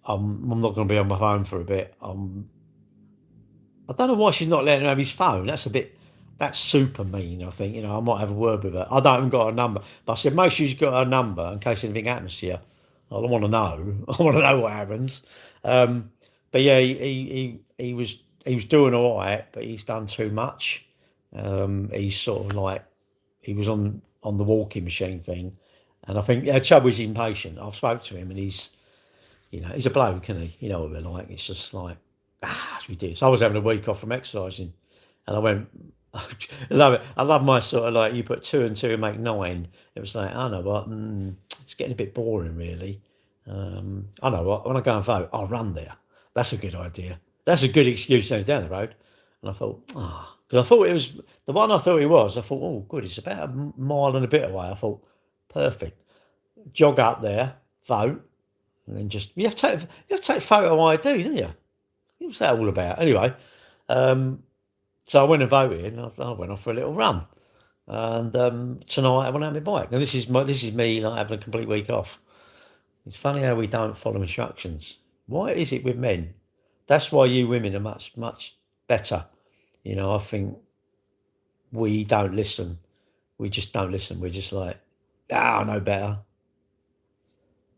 not going to be on my phone for a bit. I don't know why she's not letting him have his phone. That's super mean, I think. I might have a word with her. I don't even got her number. But I said, make sure you've got her number in case anything happens to you. I don't want to know. I want to know what happens. But yeah, he was doing all right, but he's done too much. He's sort of like, he was on the walking machine thing. And I think, Chubb is impatient. I've spoke to him and he's a bloke, isn't he? You know what they're like. It's just like, it's ridiculous. I was having a week off from exercising and I went, I love it. I love my sort of like, you put 2 and 2 and make 9. It was like, I know what, it's getting a bit boring really. I know what, when I go and vote, I'll run there. That's a good idea. That's a good excuse to go down the road. And I thought, because I thought it was, the one I thought it was, I thought, oh, good, it's about a mile and a bit away. I thought, perfect. Jog up there, vote, and then just, you have to take photo ID, don't you? What's that all about? Anyway, so I went and voted, and I went off for a little run. And tonight I went out on my bike. Now this is me like having a complete week off. It's funny how we don't follow instructions. Why is it with men? That's why you women are much, much better. I think we don't listen. We just don't listen. We're just like, I know better.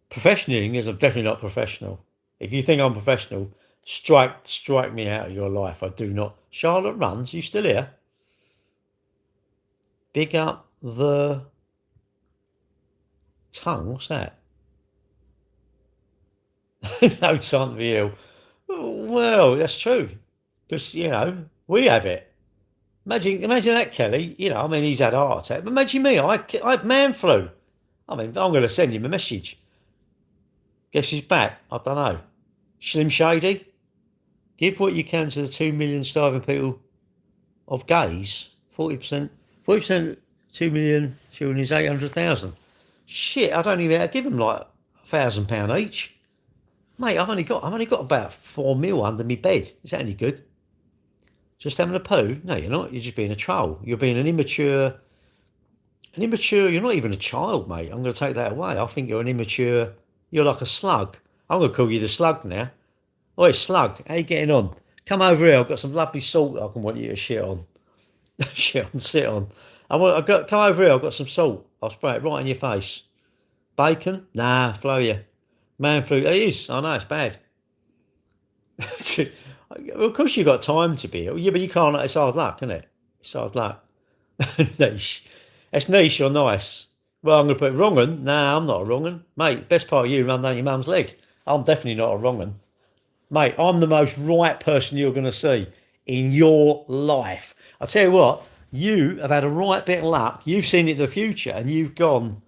Professionaling is, I'm definitely not professional. If you think I'm professional, strike me out of your life. I do not. Charlotte runs. You still here? Big up the tongue. What's that? No time to be ill. Well, that's true. Because, we have it. Imagine that, Kelly. I mean, he's had a heart attack. But imagine me. I have man flu. I mean, I'm going to send him a message. Guess he's back. I don't know. Slim Shady. Give what you can to the 2 million starving people of gays. 40%. 40%, 2 million children is 800,000. Shit, I don't even give them like £1,000 each. Mate, I've only got about 4 mil under my bed. Is that any good? Just having a poo? No, you're not. You're just being a troll. You're being an immature. You're not even a child, mate. I'm going to take that away. I think you're an immature. You're like a slug. I'm going to call you the slug now. Oi, slug, how you getting on? Come over here. I've got some lovely salt I can want you to shit on. Sit on. Come over here. I've got some salt. I'll spray it right in your face. Bacon? Nah, flow you. Man flu. It is. I know, it's bad. Well, of course you've got time to be ill. Yeah, but you can't. It's hard luck, isn't it? It's hard luck. Niche. That's niche or nice. Well, I'm going to put wrong un. Nah, I'm not a wrong un. Mate, best part of you run down your mum's leg. I'm definitely not a wrong un. Mate, I'm the most right person you're going to see in your life. I tell you what, you have had a right bit of luck. You've seen it in the future and you've gone,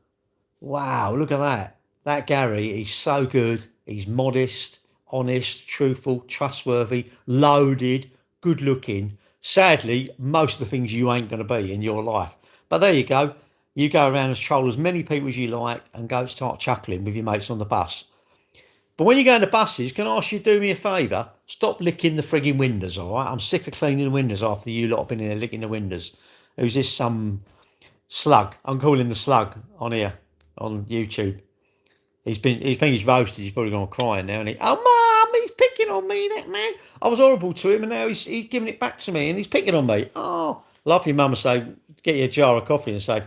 wow, look at that. That Gary, he's so good. He's modest, honest, truthful, trustworthy, loaded, good looking. Sadly, most of the things you ain't going to be in your life. But there you go. You go around and troll as many people as you like and go start chuckling with your mates on the bus. But when you go in the buses, can I ask you to do me a favour? Stop licking the frigging windows, all right? I'm sick of cleaning the windows after you lot have been in there licking the windows. Who's this, some slug? I'm calling him the slug on here, on YouTube. He think he's roasted. He's probably gone crying now. And oh, Mum, he's picking on me, that man. I was horrible to him and now he's giving it back to me and he's picking on me. Oh, love your mum and say, get you a jar of coffee and say,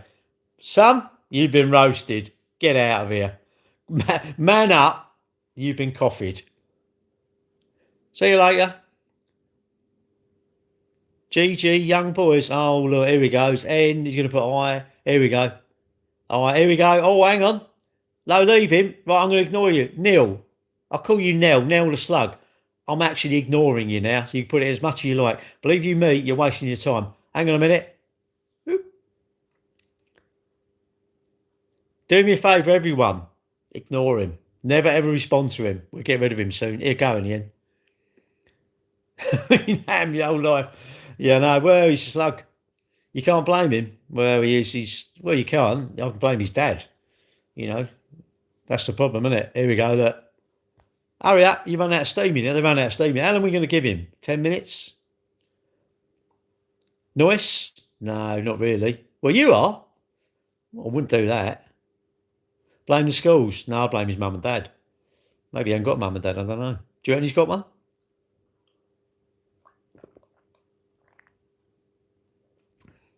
son, you've been roasted. Get out of here. Man up. You've been coffeed. See you later. GG, young boys. Oh, look, here he goes. N, he's going to put I. Here we go. All right, here we go. Oh, hang on. No, leave him. Right, I'm going to ignore you. Neil. I'll call you Nell. Nell the slug. I'm actually ignoring you now, so you can put it as much as you like. Believe you me, you're wasting your time. Hang on a minute. Do me a favour, everyone. Ignore him. Never ever respond to him. We'll get rid of him soon. Here, go, Ian. Damn your whole life. Yeah, no, well, he's a slug. You can't blame him. Well, he is. Well, you can't. I can blame his dad. You know, that's the problem, isn't it? Here we go. Look. Hurry up. You run out of steam here. They run out of steam here. How long are we going to give him? 10 minutes? Nice? No, not really. Well, you are. I wouldn't do that. Blame the schools. No, I blame his mum and dad. Maybe he ain't got mum and dad. I don't know. Do you reckon he's got one?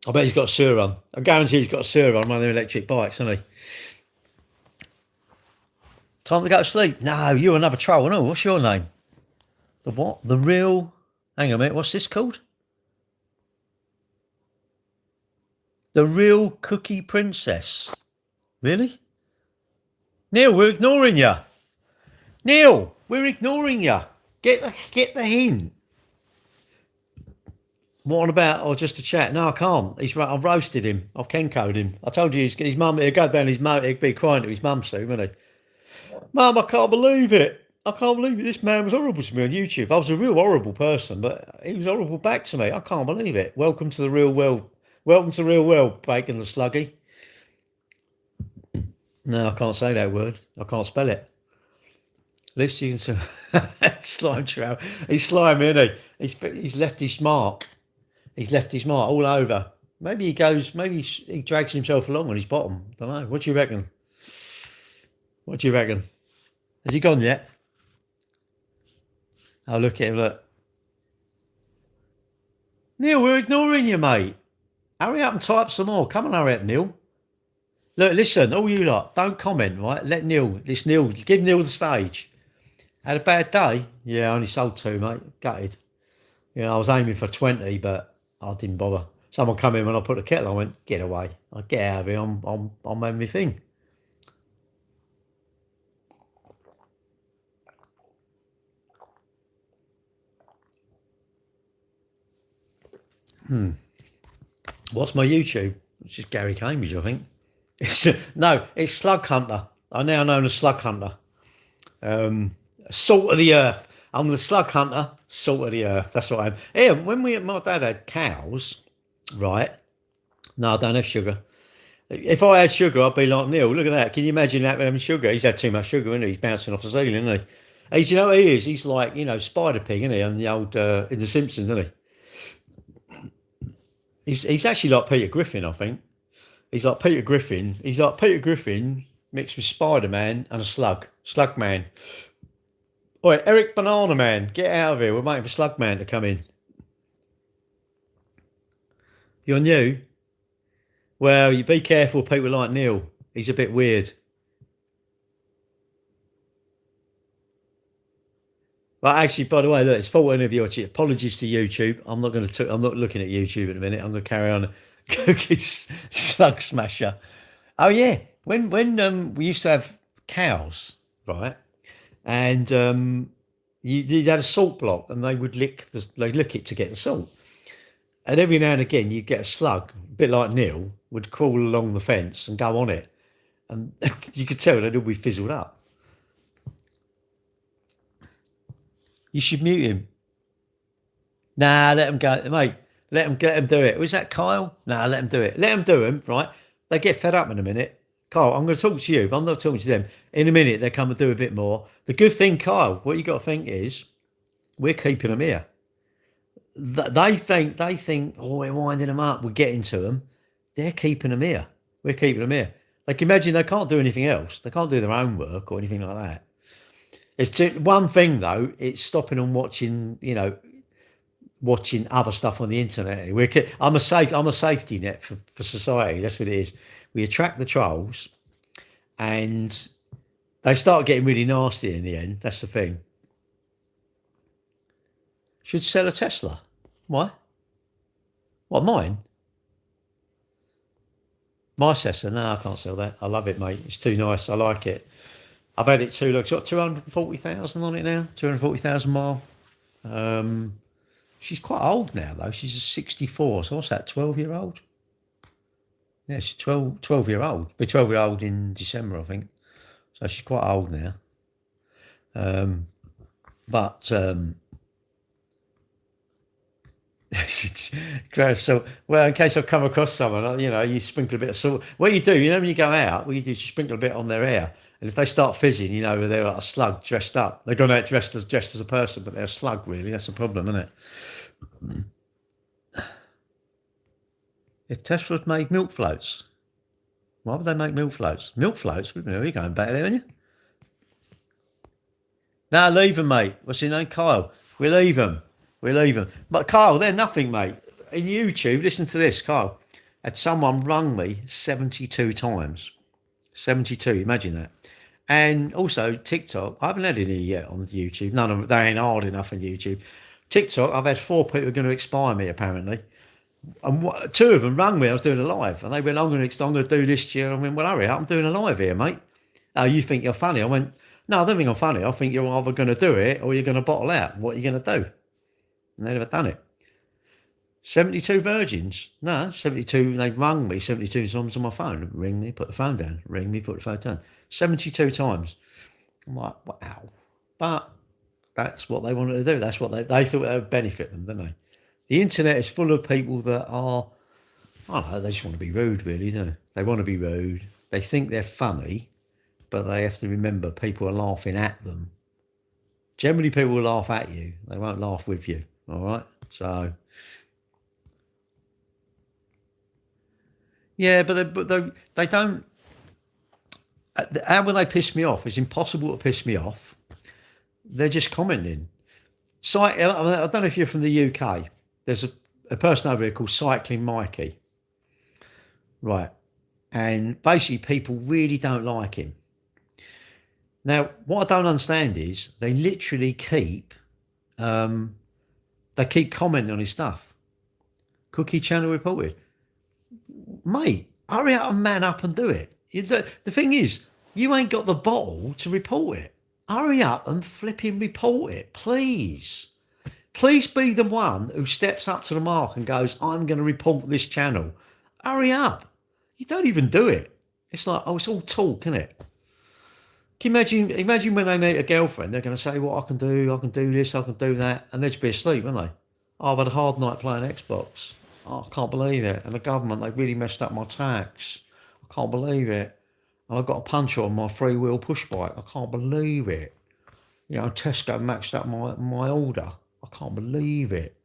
I bet he's got a sewer on. I guarantee he's got a sewer on one of their electric bikes, hasn't he? Time to go to sleep. No, you're another troll. No, what's your name? The what? The real... Hang on a minute. What's this called? The real Cookie Princess. Really? Neil, we're ignoring you. Neil, we're ignoring you. Get the hint. What on about? Or just a chat? No, I can't. I've roasted him. I've Kenco'd him. I told you his mum. He'd go down his motor. He'd be crying to his mum soon, wouldn't he? Mum, I can't believe it. I can't believe it. This man was horrible to me on YouTube. I was a real horrible person, but he was horrible back to me. I can't believe it. Welcome to the real world. Welcome to the real world, Bacon the Sluggy. No, I can't say that word. I can't spell it. At least you can say slime trail. He's slimy, isn't he? He's left his mark. He's left his mark all over. Maybe he goes, maybe he drags himself along on his bottom. Don't know. What do you reckon? What do you reckon? Has he gone yet? Oh, look at him, look. Neil, we're ignoring you, mate. Hurry up and type some more. Come on, hurry up, Neil. Look, listen, all you lot, don't comment, right? Let Neil, give Neil the stage. Had a bad day? Yeah, I only sold 2, mate. Gutted. You know, I was aiming for 20, but I didn't bother. Someone come in when I put the kettle on, went, get away. I get out of here, I'm having my thing. What's my YouTube? It's just Gary Cambridge, I think. It's Slug Hunter. I'm now known as Slug Hunter. Salt of the earth. I'm the Slug Hunter, salt of the earth. That's what I am. Yeah, when my dad had cows, right? No, I don't have sugar. If I had sugar, I'd be like Neil. Look at that. Can you imagine that having sugar? He's had too much sugar, isn't he? He's bouncing off the ceiling, isn't he? You know what he is? He's like, Spider Pig, isn't he? On the old in The Simpsons, isn't he? He's actually like Peter Griffin, I think. He's like Peter Griffin. He's like Peter Griffin mixed with Spider-Man and a slug. Slug Man. All right, Eric Banana Man, get out of here. We're waiting for Slug Man to come in. You're new? Well, you be careful, people like Neil. He's a bit weird. But actually, by the way, look, it's 14 of you watching. Apologies to YouTube. I'm not looking at YouTube in a minute. I'm going to carry on. Cookies Slug Smasher. Oh yeah, when we used to have cows, right? And you had a salt block, and they would lick it to get the salt. And every now and again, you'd get a slug, a bit like Neil, would crawl along the fence and go on it, and you could tell they'd all be fizzled up. You should mute him. Nah, let him go, mate. Let him do it. Was that Kyle? Nah, let him do it. Let him do them, right? They get fed up in a minute. Kyle, I'm going to talk to you, but I'm not talking to them. In a minute, they come and do a bit more. The good thing, Kyle, what you got to think is, we're keeping them here. They think, oh, we're winding them up. We're getting to them. They're keeping them here. We're keeping them here. Like, imagine they can't do anything else. They can't do their own work or anything like that. It's one thing though. It's stopping them watching, watching other stuff on the internet. I'm a safety net for society. That's what it is. We attract the trolls, and They start getting really nasty in the end. That's the thing. Should sell a Tesla. Why? What, mine? My Tesla? No, I can't sell that. I love it, mate. It's too nice. I like it. I've had it too long. It's got 240,000 on it now. 240,000 mile. Um, she's quite old now though. She's a 64. So what's that? 12-year-old? Yeah, she's 12 year old. Be 12-year old in December, I think. So she's quite old now. Um, but so, well, in case I come across someone, you sprinkle a bit of salt. What you do, when you go out, what you do is you sprinkle a bit on their hair, and if they start fizzing, they're like a slug dressed up. They've gone out dressed as a person, but they're a slug. Really, that's a problem, isn't it? If Tesla made milk floats, why would they make milk floats? Milk floats? You're going back there, aren't you? No, leave them, mate. What's your name? Kyle. We leave them. We leave them. But Kyle, they're nothing, mate. In YouTube, listen to this, Kyle. Had someone rung me 72 times. 72, imagine that. And also TikTok, I haven't had any yet on YouTube. None of them, they ain't hard enough on YouTube. TikTok, I've had 4 people who are going to expire me, apparently. And 2 of them rang me, I was doing a live. And they went, I'm going to do this year. I went, well, hurry up, I'm doing a live here, mate. Oh, you think you're funny? I went, no, I don't think I'm funny. I think you're either going to do it or you're going to bottle out. What are you going to do? And they've never done it. 72 virgins. No, 72. They rung me 72 times on my phone. Ring me, put the phone down. Ring me, put the phone down. 72 times. I'm like, wow. But that's what they wanted to do. That's what they thought that would benefit them, didn't they? The internet is full of people that are, I don't know, they just want to be rude, really, don't they? They want to be rude. They think they're funny, but they have to remember people are laughing at them. Generally, people will laugh at you. They won't laugh with you. All right? So, yeah, but they don't. How will they piss me off? It's impossible to piss me off. They're just commenting. I don't know if you're from the UK. There's a person over here called Cycling Mikey. Right. And basically, people really don't like him. Now, what I don't understand is they literally keep commenting on his stuff. Cookie channel reported. Mate, hurry up and man up and do it. The thing is, you ain't got the bottle to report it. Hurry up and flipping report it, please. Please be the one who steps up to the mark and goes, I'm going to report this channel. Hurry up. You don't even do it. It's like, it's all talk, isn't it? Can you imagine when they meet a girlfriend, they're going to say, I can do this, I can do that, and they'd just be asleep, wouldn't they? Oh, I've had a hard night playing Xbox. Oh, I can't believe it. And the government, they really messed up my tax. I can't believe it. And I've got a puncher on my freewheel push bike. I can't believe it. Tesco maxed up my order. I can't believe it.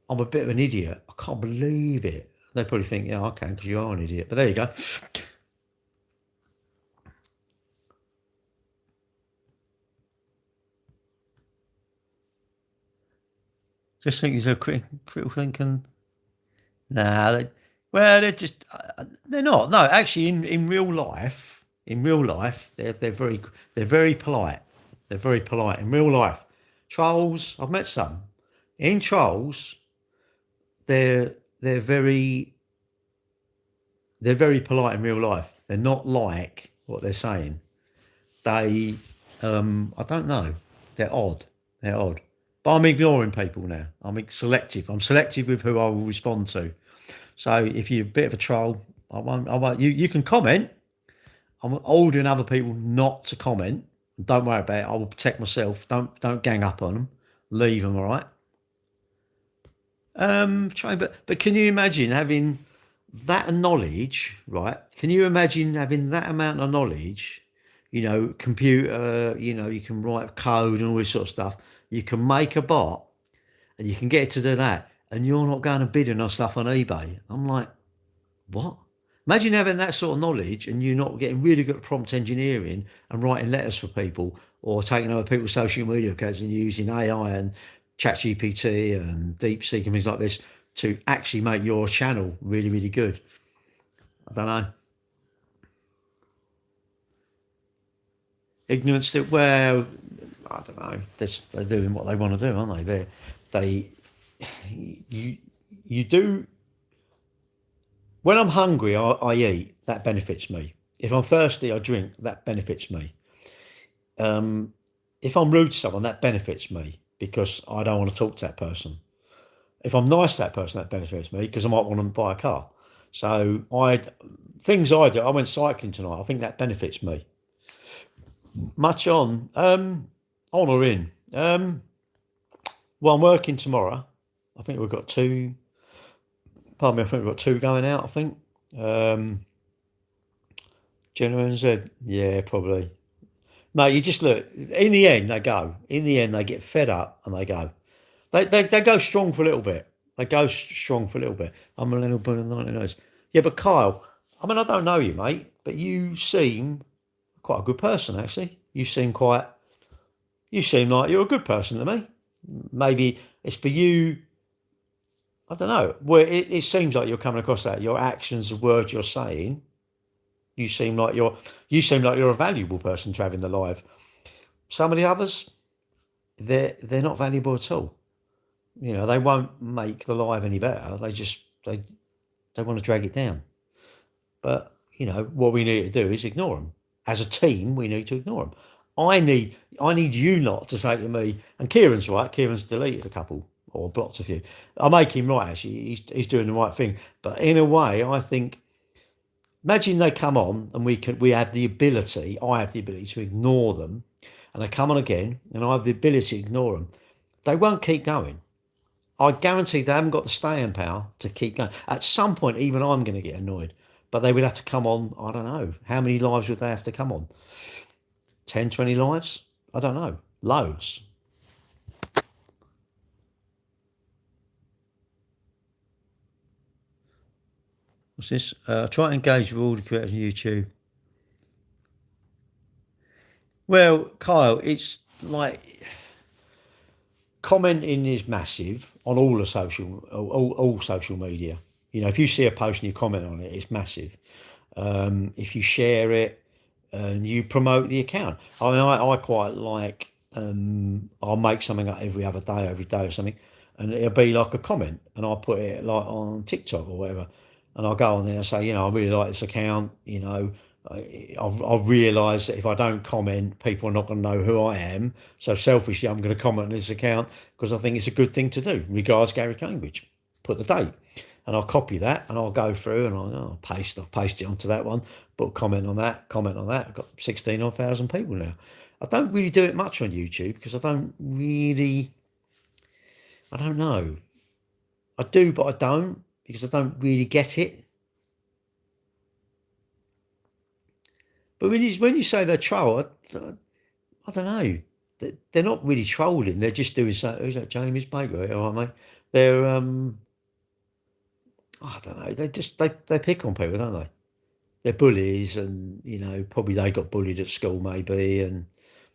I'm a bit of an idiot. I can't believe it. They probably think, yeah, I can because you are an idiot. But there you go. Just think he's a critical thinking. Nah, they're not. No, actually, in real life, they're very polite. They're very polite in real life. Trolls, I've met some. In trolls, they're very polite in real life. They're not like what they're saying. I don't know. They're odd. But I'm ignoring people now. I'm selective. I'm selective with who I will respond to. So if you're a bit of a troll, I won't. You can comment. I'm ordering other people not to comment. Don't worry about it. I will protect myself. Don't gang up on them. Leave them. All right. But can you imagine having that knowledge, right? Can you imagine having that amount of knowledge? Computer. You can write code and all this sort of stuff. You can make a bot, and you can get it to do that, and you're not going to bidding on stuff on eBay. I'm like, what? Imagine having that sort of knowledge and you not getting really good at prompt engineering and writing letters for people or taking over people's social media accounts and using AI and ChatGPT and DeepSeek and things like this to actually make your channel really, really good. I don't know. Ignorance still, well, I don't know. They're doing what they want to do, aren't they? They, you, you do. When I'm hungry, I eat. That benefits me. If I'm thirsty, I drink. That benefits me. Um, if I'm rude to someone, that benefits me because I don't want to talk to that person. If I'm nice to that person, that benefits me because I might want to buy a car. So things I do. I went cycling tonight. I think that benefits me. Much on. On or in. Well, I'm working tomorrow. I think we've got two. Pardon me. I think we've got two going out. I think. Jenna and Zed. Yeah, probably. No, you just look. In the end, they go. In the end, they get fed up and they go. They go strong for a little bit. They go strong for a little bit. I'm a little bit of 99s. Yeah, but Kyle, I mean, I don't know you, mate, but you seem quite a good person, actually. You seem like you're a good person to me. Maybe it's for you. I don't know. Well, it seems like you're coming across that. Your actions, the words you're saying, you seem like you're a valuable person to have in the life. Some of the others, they're not valuable at all. You know, they won't make the live any better. They want to drag it down. But you know what we need to do is ignore them. As a team, we need to ignore them. I need you not to say to me. And Kieran's right. Kieran's deleted a couple or blocked a few. I make him right. Actually, he's doing the right thing. But in a way, I think. Imagine they come on and we have the ability. I have the ability to ignore them, and they come on again, and I have the ability to ignore them. They won't keep going. I guarantee they haven't got the staying power to keep going. At some point, even I'm going to get annoyed. But they would have to come on, I don't know. How many lives would they have to come on? 10, 20 lives? I don't know. Loads. What's this? Try to engage with all the creators on YouTube. Well, Kyle, it's like commenting is massive on all social media. You know, if you see a post and you comment on it, it's massive. If you share it and you promote the account, I mean, I quite like. I'll make something up every day or something, and it'll be like a comment, and I'll put it like on TikTok or whatever, and I'll go on there and say, you know, I really like this account. You know, I've realised that if I don't comment, people are not going to know who I am. So selfishly, I'm going to comment on this account because I think it's a good thing to do. Regards, Gary Cambridge. Put the date, and I'll copy that, and I'll go through and I'll paste it onto that one. Put a comment on that. I've got 16,000 people now. I don't really do it much on YouTube because I don't know. I do, but I don't because I don't really get it. But when you say they're troll, I don't know. They're not really trolling. They're just doing so. Who's that? James Baker, all right, mate. They're I don't know. They pick on people, don't they? They're bullies, and you know probably they got bullied at school, maybe, and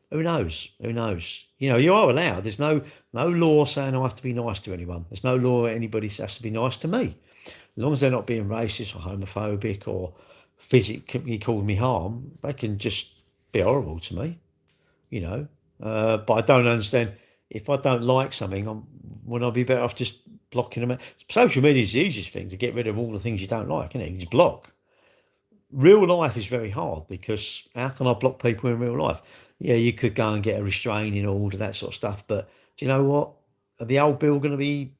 who knows? Who knows? You know, you are allowed. There's no law saying I have to be nice to anyone. There's no law anybody has to be nice to me. As long as they're not being racist or homophobic or physically causing me harm, they can just be horrible to me. You know, but I don't understand if I don't like something. Would I be better off just blocking them out? Social media is the easiest thing to get rid of all the things you don't like, isn't it? You just block. Real life is very hard because how can I block people in real life? Yeah, you could go and get a restraining order, that sort of stuff. But do you know what? Are the old bill going to be,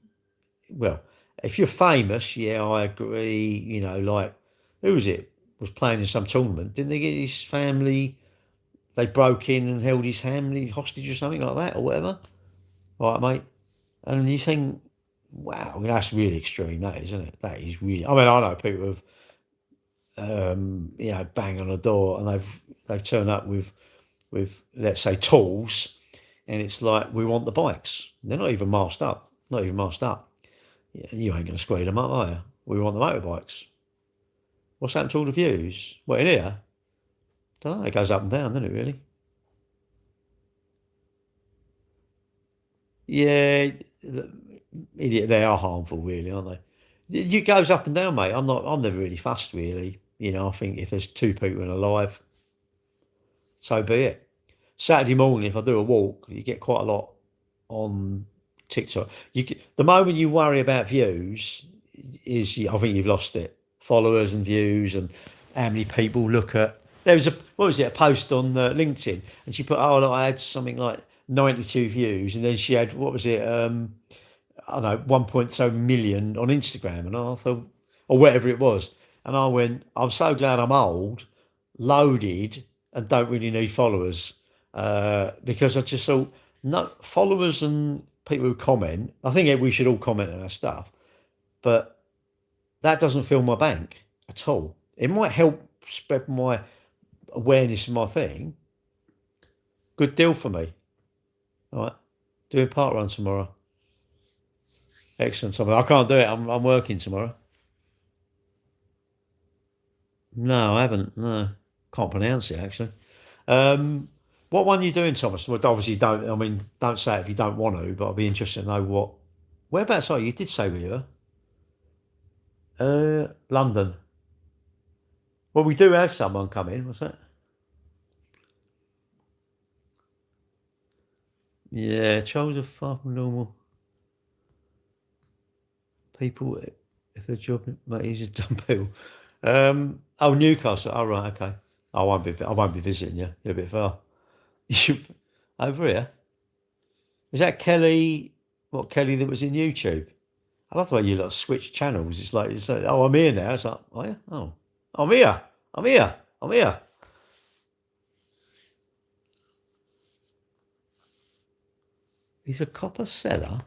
well, if you're famous, yeah, I agree. You know, like, who was it? Was playing in some tournament. Didn't they get his family, they broke in and held his family hostage or something like that or whatever? All right, mate. And you think, wow, I mean, that's really extreme, that is, isn't it? That is really, I mean, I know people have, you know, bang on the door and they've turned up with let's say tools, and it's like we want the bikes. They're not even masked up. Not even masked up. Yeah, you ain't going to squeeze them up, are you? We want the motorbikes. What's happened to all the views? What in here? Don't know. It goes up and down, doesn't it? Really? Yeah. Idiot. They are harmful, really, aren't they? It goes up and down, mate. I'm never really fussed, really. You know, I think if there's two people in a life, so be it. Saturday morning, if I do a walk, you get quite a lot on TikTok. The moment you worry about views, I think you've lost it. Followers and views and how many people look at. There was a post on LinkedIn, and she put, oh, look, I had something like 92 views, and then she had, what was it? I don't know, 1.2 million on Instagram, and I thought, or whatever it was, and I went, I'm so glad I'm old, loaded, and don't really need followers, because I just thought, no followers and people who comment. I think we should all comment on our stuff, but that doesn't fill my bank at all. It might help spread my awareness of my thing. Good deal for me. All right, doing park run tomorrow. Excellent. I can't do it. I'm working tomorrow. No, I haven't. No, can't pronounce it actually. What one are you doing, Thomas? Well, obviously don't. I mean, don't say it if you don't want to. But I'd be interested to know what. Whereabouts are you? You did say where you were. London. Well, we do have someone come in. What's that? Yeah, chose a far from normal people. If the job mate easier done people. Oh, Newcastle. Oh, right. Okay. I won't be. I won't be visiting you. You're a bit far. Over here. Is that Kelly? What Kelly that was in YouTube? I love the way you lot switch channels. It's like, oh, I'm here now. It's like, oh yeah, oh, I'm here, I'm here, I'm here. He's a copper seller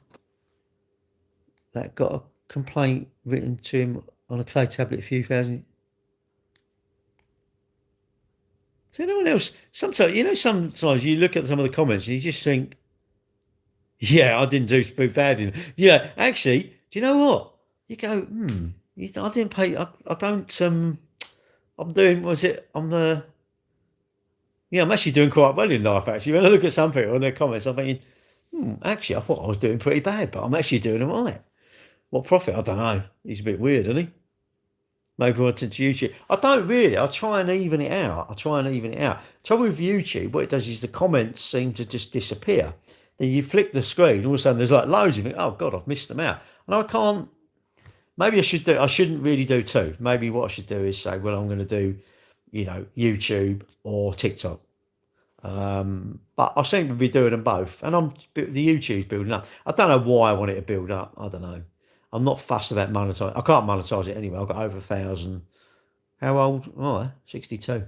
that got a complaint written to him on a clay tablet a few thousand. Is anyone else? Sometimes you look at some of the comments and you just think, yeah, I didn't do too bad. Yeah, actually, do you know what? You go, I didn't pay. I don't. I'm doing. Was it? Yeah, I'm actually doing quite well in life. Actually, when I look at some people and their comments, I'm thinking, actually, I thought I was doing pretty bad, but I'm actually doing all right. What profit? I don't know. He's a bit weird, isn't he? Maybe I wanted to YouTube. I don't really. I try and even it out. Trouble with YouTube, what it does is the comments seem to just disappear. Then you flick the screen, all of a sudden there's like loads of it. Oh God, I've missed them out, and I can't. Maybe I should do. I shouldn't really do two. Maybe what I should do is say, well, I'm going to do, YouTube or TikTok. But I seem to be doing them both, and the YouTube's building up. I don't know why I want it to build up. I don't know. I'm not fussed about monetizing. I can't monetize it anyway. I've got over 1,000. How old? Oh, 62.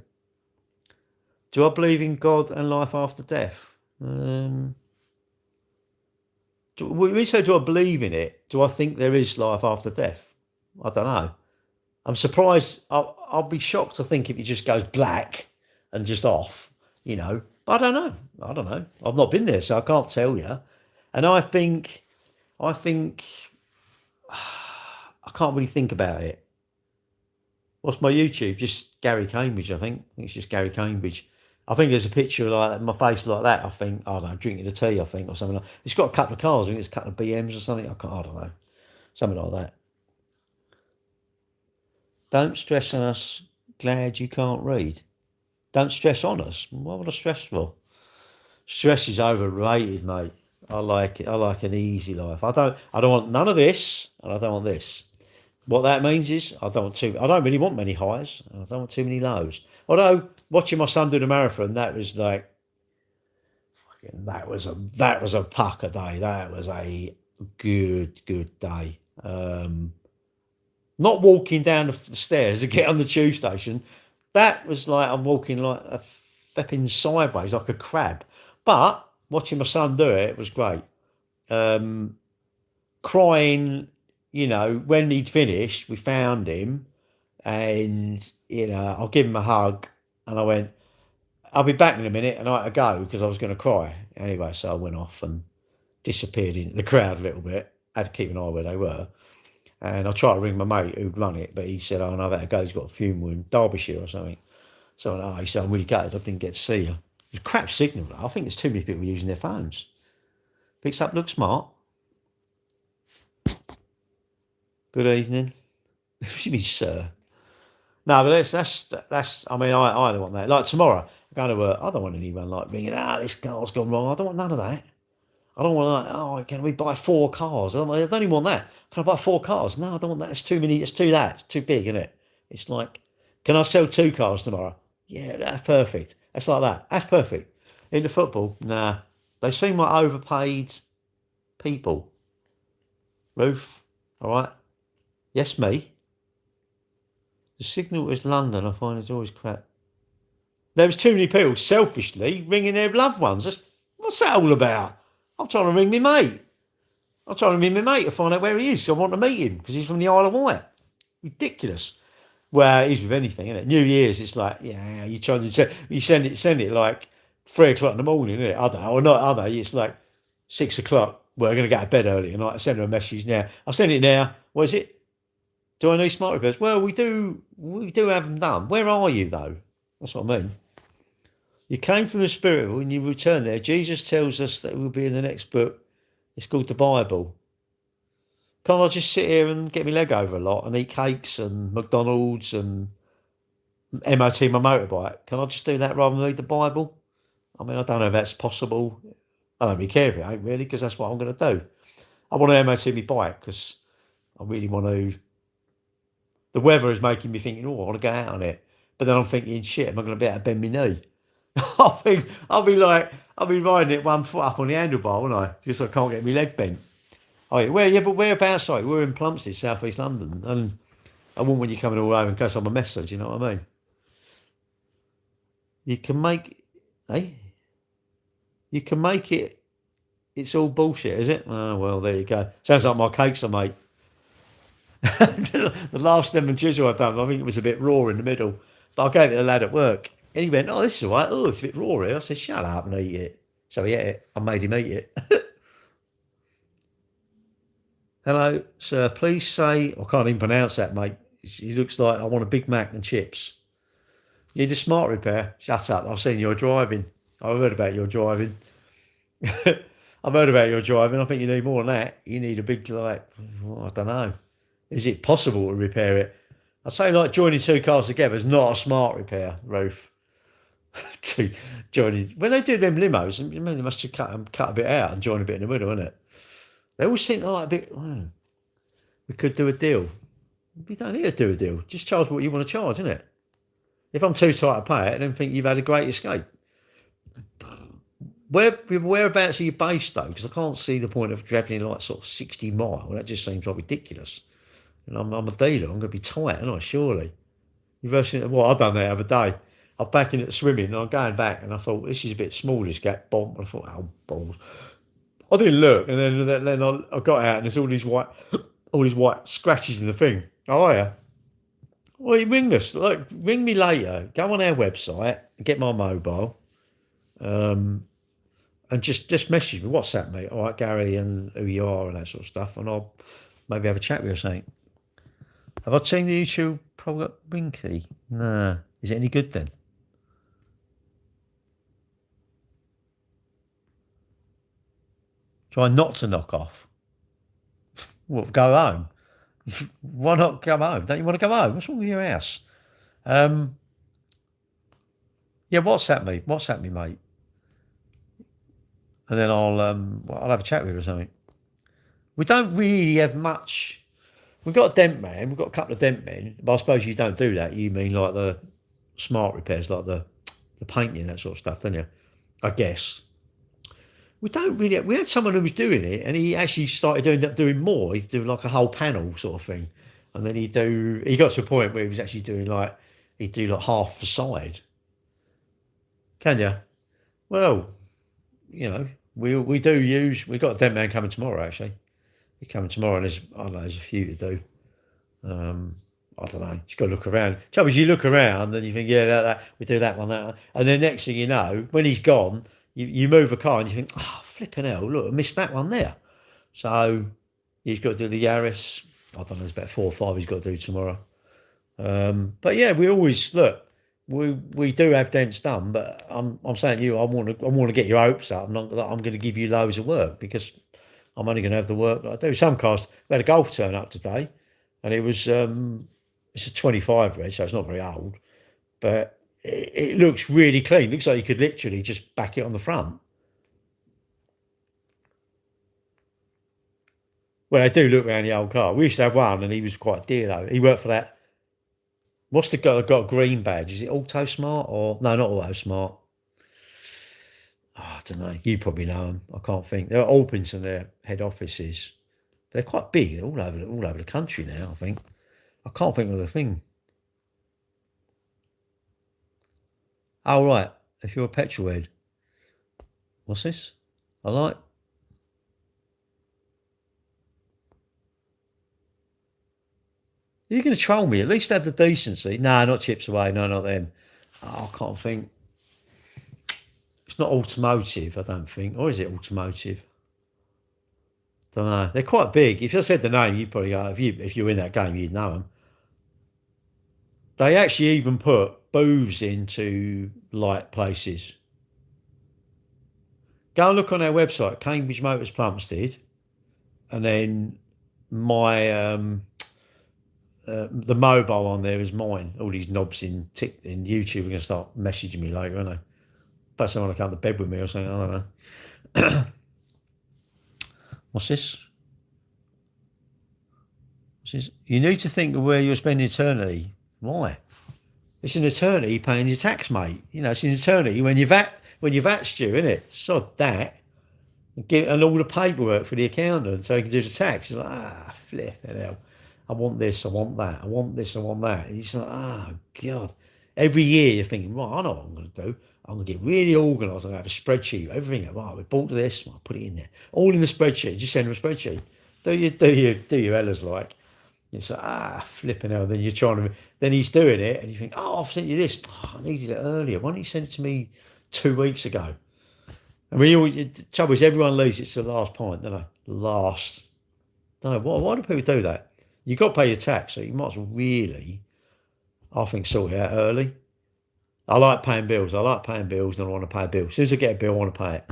Do I believe in God and life after death? When you say, do I believe in it? Do I think there is life after death? I don't know. I'm surprised. I'll be shocked to think if it just goes black and just off, But I don't know. I've not been there, so I can't tell you. And I think, I can't really think about it. What's my YouTube? Just Gary Cambridge, I think. It's just Gary Cambridge. I think there's a picture like my face like that. I think, I don't know, drinking a tea, I think, or something like that. It's got a couple of cars. I think it's a couple of BMs or something. I don't know. Something like that. Don't stress on us. Glad you can't read. Don't stress on us. What would I stress for? Stress is overrated, mate. I like it. I like an easy life. I don't want none of this, and I don't want this. What that means is I don't really want many highs, and I don't want too many lows. Although watching my son do the marathon, that was like, that was a pucker day. That was a good day. Not walking down the stairs to get on the tube station. That was like I'm walking like a flipping sideways like a crab. But watching my son do it was great. Crying, when he'd finished, we found him, and I'll give him a hug, and I went, I'll be back in a minute, and I had to go because I was going to cry anyway. So I went off and disappeared into the crowd a little bit. I had to keep an eye where they were. And I tried to ring my mate who'd run it, but he said, oh, no, I've had to go. He's got a funeral in Derbyshire or something. So he said, I'm really gutted I didn't get to see you. It was a crap signal. I think there's too many people using their phones. Picks up, look smart. Good evening. What do you mean, sir? No, but that's. I mean, I don't want that. Like tomorrow, Going to I don't want anyone like ringing, this car's gone wrong. I don't want none of that. I don't want can we buy 4 cars? I don't even want that. Can I buy 4 cars? No, I don't want that. It's too many. It's too big, isn't it? It's like, can I sell 2 cars tomorrow? Yeah, that's perfect. That's like that. That's perfect. In the football, nah. They seem like overpaid people. Ruth, all right? Yes, me. The signal is London. I find it's always crap. There was too many people selfishly ringing their loved ones. What's that all about? I'm trying to ring my mate. I'm trying to ring my mate to find out where he is. I want to meet him because he's from the Isle of Wight. Ridiculous. Well, it is with anything, isn't it? New Year's, it's like, yeah, you try to send it like 3 o'clock in the morning, isn't it? I don't know, or not, are they? It's like 6 o'clock. Well, we're going to go to bed early tonight. I send her a message now. I'll send it now. What is it? Do I need smart repairs? Well, we do have them done. Where are you though? That's what I mean. You came from the spirit when you return there. Jesus tells us that it will be in the next book. It's called the Bible. Can't I just sit here and get my leg over a lot and eat cakes and McDonald's and MOT my motorbike? Can I just do that rather than read the Bible? I mean, I don't know if that's possible. I don't really care if it ain't really, because that's what I'm going to do. I want to MOT my bike because I really want to. The weather is making me thinking, I want to go out on it. But then I'm thinking, shit, am I going to be able to bend my knee? I'll be riding it 1 foot up on the handlebar, won't I? Because I can't get my leg bent. Oh yeah, but whereabouts? Sorry, we're in Plumstead, South East London, and I wouldn't want you coming all over in case I'm a messer. Do you know what I mean? You can make, You can make it. It's all bullshit, is it? Oh well, there you go. Sounds like my cakes are mate. The last lemon chisel I've done, I think it was a bit raw in the middle, but I gave it to a lad at work, and he went, "Oh, this is all right. Oh, it's a bit raw here." I said, "Shut up and eat it." So he ate it. I made him eat it. Hello, sir. Please say, I can't even pronounce that, mate. He looks like I want a Big Mac and chips. You need a smart repair? Shut up. I've seen your driving. I've heard about your driving. I've heard about your driving. I think you need more than that. You need a big, I don't know. Is it possible to repair it? I'd say like joining 2 cars together is not a smart repair, Ruth. Joining, when they do them limos, I mean, they must have cut a bit out and join a bit in the middle, isn't it? They always seem like a bit, we could do a deal. We don't need to do a deal. Just charge what you want to charge, isn't it? If I'm too tight to pay it, I don't think you've had a great escape. Whereabouts are you based, though? Because I can't see the point of travelling like sort of 60 miles. That just seems like ridiculous. And I'm a dealer. I'm going to be tight, aren't I? Surely. I've done that the other day. I'm back in at swimming, and I'm going back, and I thought, this is a bit small, this gap. Bomb. And I thought, oh, balls. I didn't look, and then I got out, and there's all these white scratches in the thing. Oh yeah. Well, you ring us. Ring me later. Go on our website, get my mobile, and just message me. WhatsApp me. All right, Gary, and who you are, and that sort of stuff, and I'll maybe have a chat with you or something. Have I seen the YouTube program Winky? Nah. Is it any good then? Try not to knock off. Well, go home. Why not come home? Don't you want to go home? What's wrong with your house? Yeah, WhatsApp me, mate. And then I'll have a chat with you or something. We don't really have much. We've got a dent man. We've got a couple of dent men. But I suppose you don't do that. You mean like the smart repairs, like the painting, that sort of stuff, don't you? I guess. We don't really. We had someone who was doing it, and he actually started doing more. He'd do like a whole panel sort of thing, and then he got to a point where he was actually doing he'd do like half the side. Can you? Well, we do use. We've got a dent man coming tomorrow. Actually, he's coming tomorrow, and there's a few to do. I don't know. Just got to look around. Trouble is, you look around and you think, yeah, we do that one, and then next thing you know, when he's gone. You move a car and you think, oh, flipping hell, look, I missed that one there. So he's got to do the Yaris. I don't know, there's about 4 or 5 he's got to do tomorrow. But yeah, we always look. We do have dents done, but I'm saying to you, I want to get your hopes up. I'm going to give you loads of work because I'm only going to have the work that I do. Some cars, we had a Golf turn up today, and it was it's a 25 reg, so it's not very old, but it looks really clean. Looks like you could literally just back it on the front. Well, I do look around the old car. We used to have one, and he was quite dear though. He worked for that. What's the guy got a green badge? Is it Auto Smart or no? Not Auto Smart. Oh, I don't know. You probably know them. I can't think. They're at Alpinson, their head offices. They're quite big. They're all over the country now. I think. I can't think of the thing. Oh right. If you're a petrol head, what's this? I like. You're going to troll me. At least have the decency. No, not Chips Away. No, not them. Oh, I can't think. It's not automotive, I don't think. Or is it automotive? Don't know. They're quite big. If I said the name, you'd probably go, if you're in that game, you'd know them. They actually even put booths into like places. Go and look on our website, Cambridge Motors Plumstead, and then my the mobile on there is mine. All these knobs in YouTube are going to start messaging me later, aren't they? Perhaps they want to come to bed with me or something. I don't know. What's this? You need to think of where you're spending eternity. Why? It's an eternity paying your tax, mate. You know, it's an eternity when your VAT's due, isn't it? So that and all the paperwork for the accountant so he can do the tax. He's like, flipping hell. I want this, I want that, I want this, I want that. And he's like, God. Every year you're thinking, right, I know what I'm going to do. I'm going to get really organised. I'm going to have a spreadsheet, everything. Right, we bought this, I'll put it in there. All in the spreadsheet. Just send them a spreadsheet. Do your Ella's like. It's like, flipping hell. Then you're trying to, then he's doing it and you think, I've sent you this. I needed it earlier. Why didn't you send it to me 2 weeks ago? And the trouble is everyone leaves it to the last point, don't they? Last. Don't know, why do people do that? You've got to pay your tax, so you might as well really, I think, sort it out early. I like paying bills. I like paying bills and I want to pay a bill. As soon as I get a bill, I want to pay it.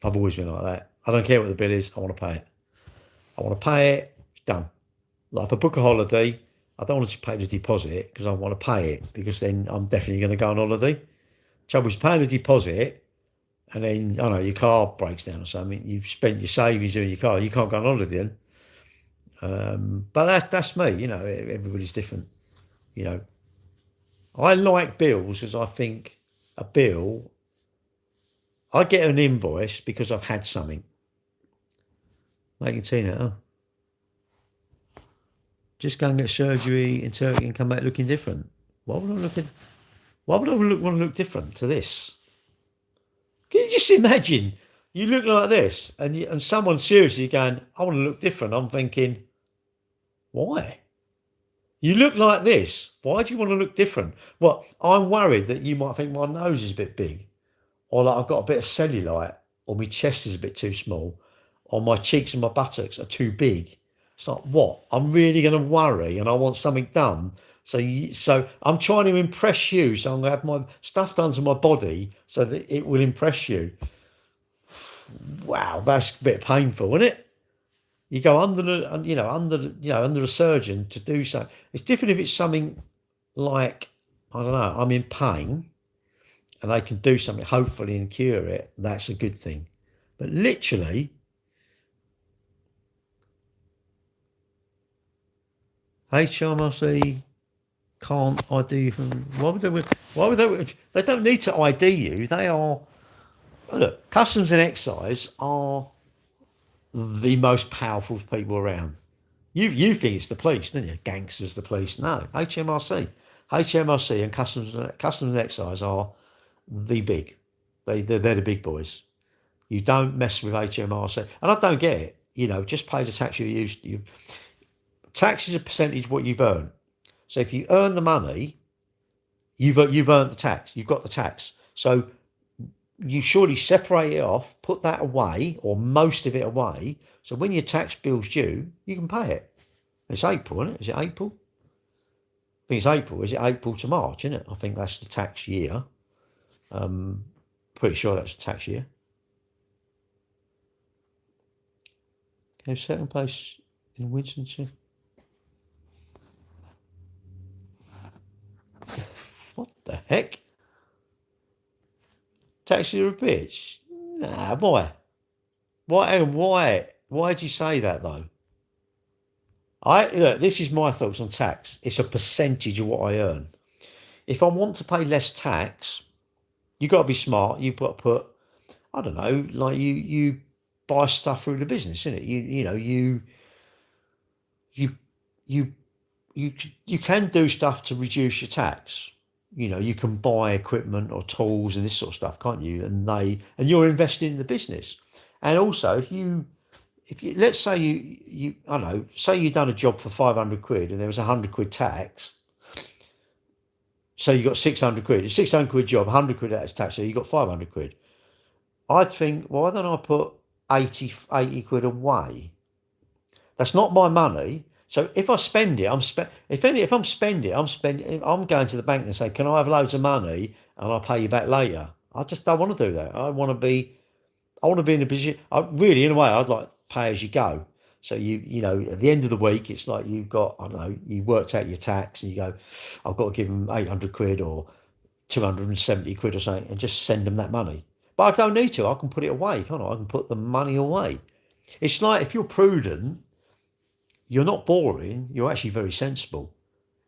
I've always been like that. I don't care what the bill is, I want to pay it. I want to pay it, it's done. Like if I book a holiday, I don't want to pay the deposit because I want to pay it because then I'm definitely going to go on holiday. Trouble is paying the deposit and then, I don't know, your car breaks down or something. You've spent your savings on your car. You can't go on holiday then. But that's me, you know, everybody's different, you know. I like bills because I think a bill, I get an invoice because I've had something. Making Tina, just go and get surgery in Turkey and come back looking different. Why would I want to look different to this? Can you just imagine you look like this and someone seriously going, I want to look different. I'm thinking, why? You look like this. Why do you want to look different? Well, I'm worried that you might think my nose is a bit big, or like I've got a bit of cellulite, or my chest is a bit too small, or my cheeks and my buttocks are too big. It's like, what? I'm really going to worry and I want something done. So I'm trying to impress you. So I'm going to have my stuff done to my body so that it will impress you. Wow, that's a bit painful, isn't it? You go under the surgeon to do something. It's different if it's something like, I don't know, I'm in pain and they can do something hopefully and cure it. That's a good thing. But literally, HMRC can't ID you from. Why would they? They don't need to ID you. They are. Look, customs and excise are the most powerful people around. You think it's the police, don't you? Gangsters, the police. No, HMRC and customs and excise are the big. They're the big boys. You don't mess with HMRC, and I don't get it. You know, just pay the tax you're used to. Tax is a percentage of what you've earned. So if you earn the money, you've earned the tax. You've got the tax. So you surely separate it off, put that away, or most of it away. So when your tax bill's due, you can pay it. It's April, isn't it? Is it April? I think it's April. Is it April to March, isn't it? I think that's the tax year. Pretty sure that's the tax year. Okay, second place in Winston. What the heck? Taxes are a bitch. Nah, why? Why did you say that though? Look, this is my thoughts on tax. It's a percentage of what I earn. If I want to pay less tax, you got to be smart. You've got to put, I don't know, like you buy stuff through the business, innit? You you you you can do stuff to reduce your tax. You can buy equipment or tools and this sort of stuff, can't you? And you're investing in the business. And also, if you let's say you I don't know, say you've done a job for 500 quid and there was 100 quid tax, so you got 600 quid. It's 600 quid job, 100 quid that's tax, so you got 500 quid. I'd think, why don't I put 80 quid away? That's not my money. So if I spend it, if I'm spending, I'm going to the bank and say, can I have loads of money and I'll pay you back later? I just don't want to do that. I want to be in a position. Really, in a way, I'd like pay as you go. So at the end of the week, it's like you've got, I don't know, you worked out your tax and you go, I've got to give them 800 quid or 270 quid or something, and just send them that money. But I don't need to. I can put it away, can't I? I can put the money away. It's like if you're prudent, you're not boring. You're actually very sensible.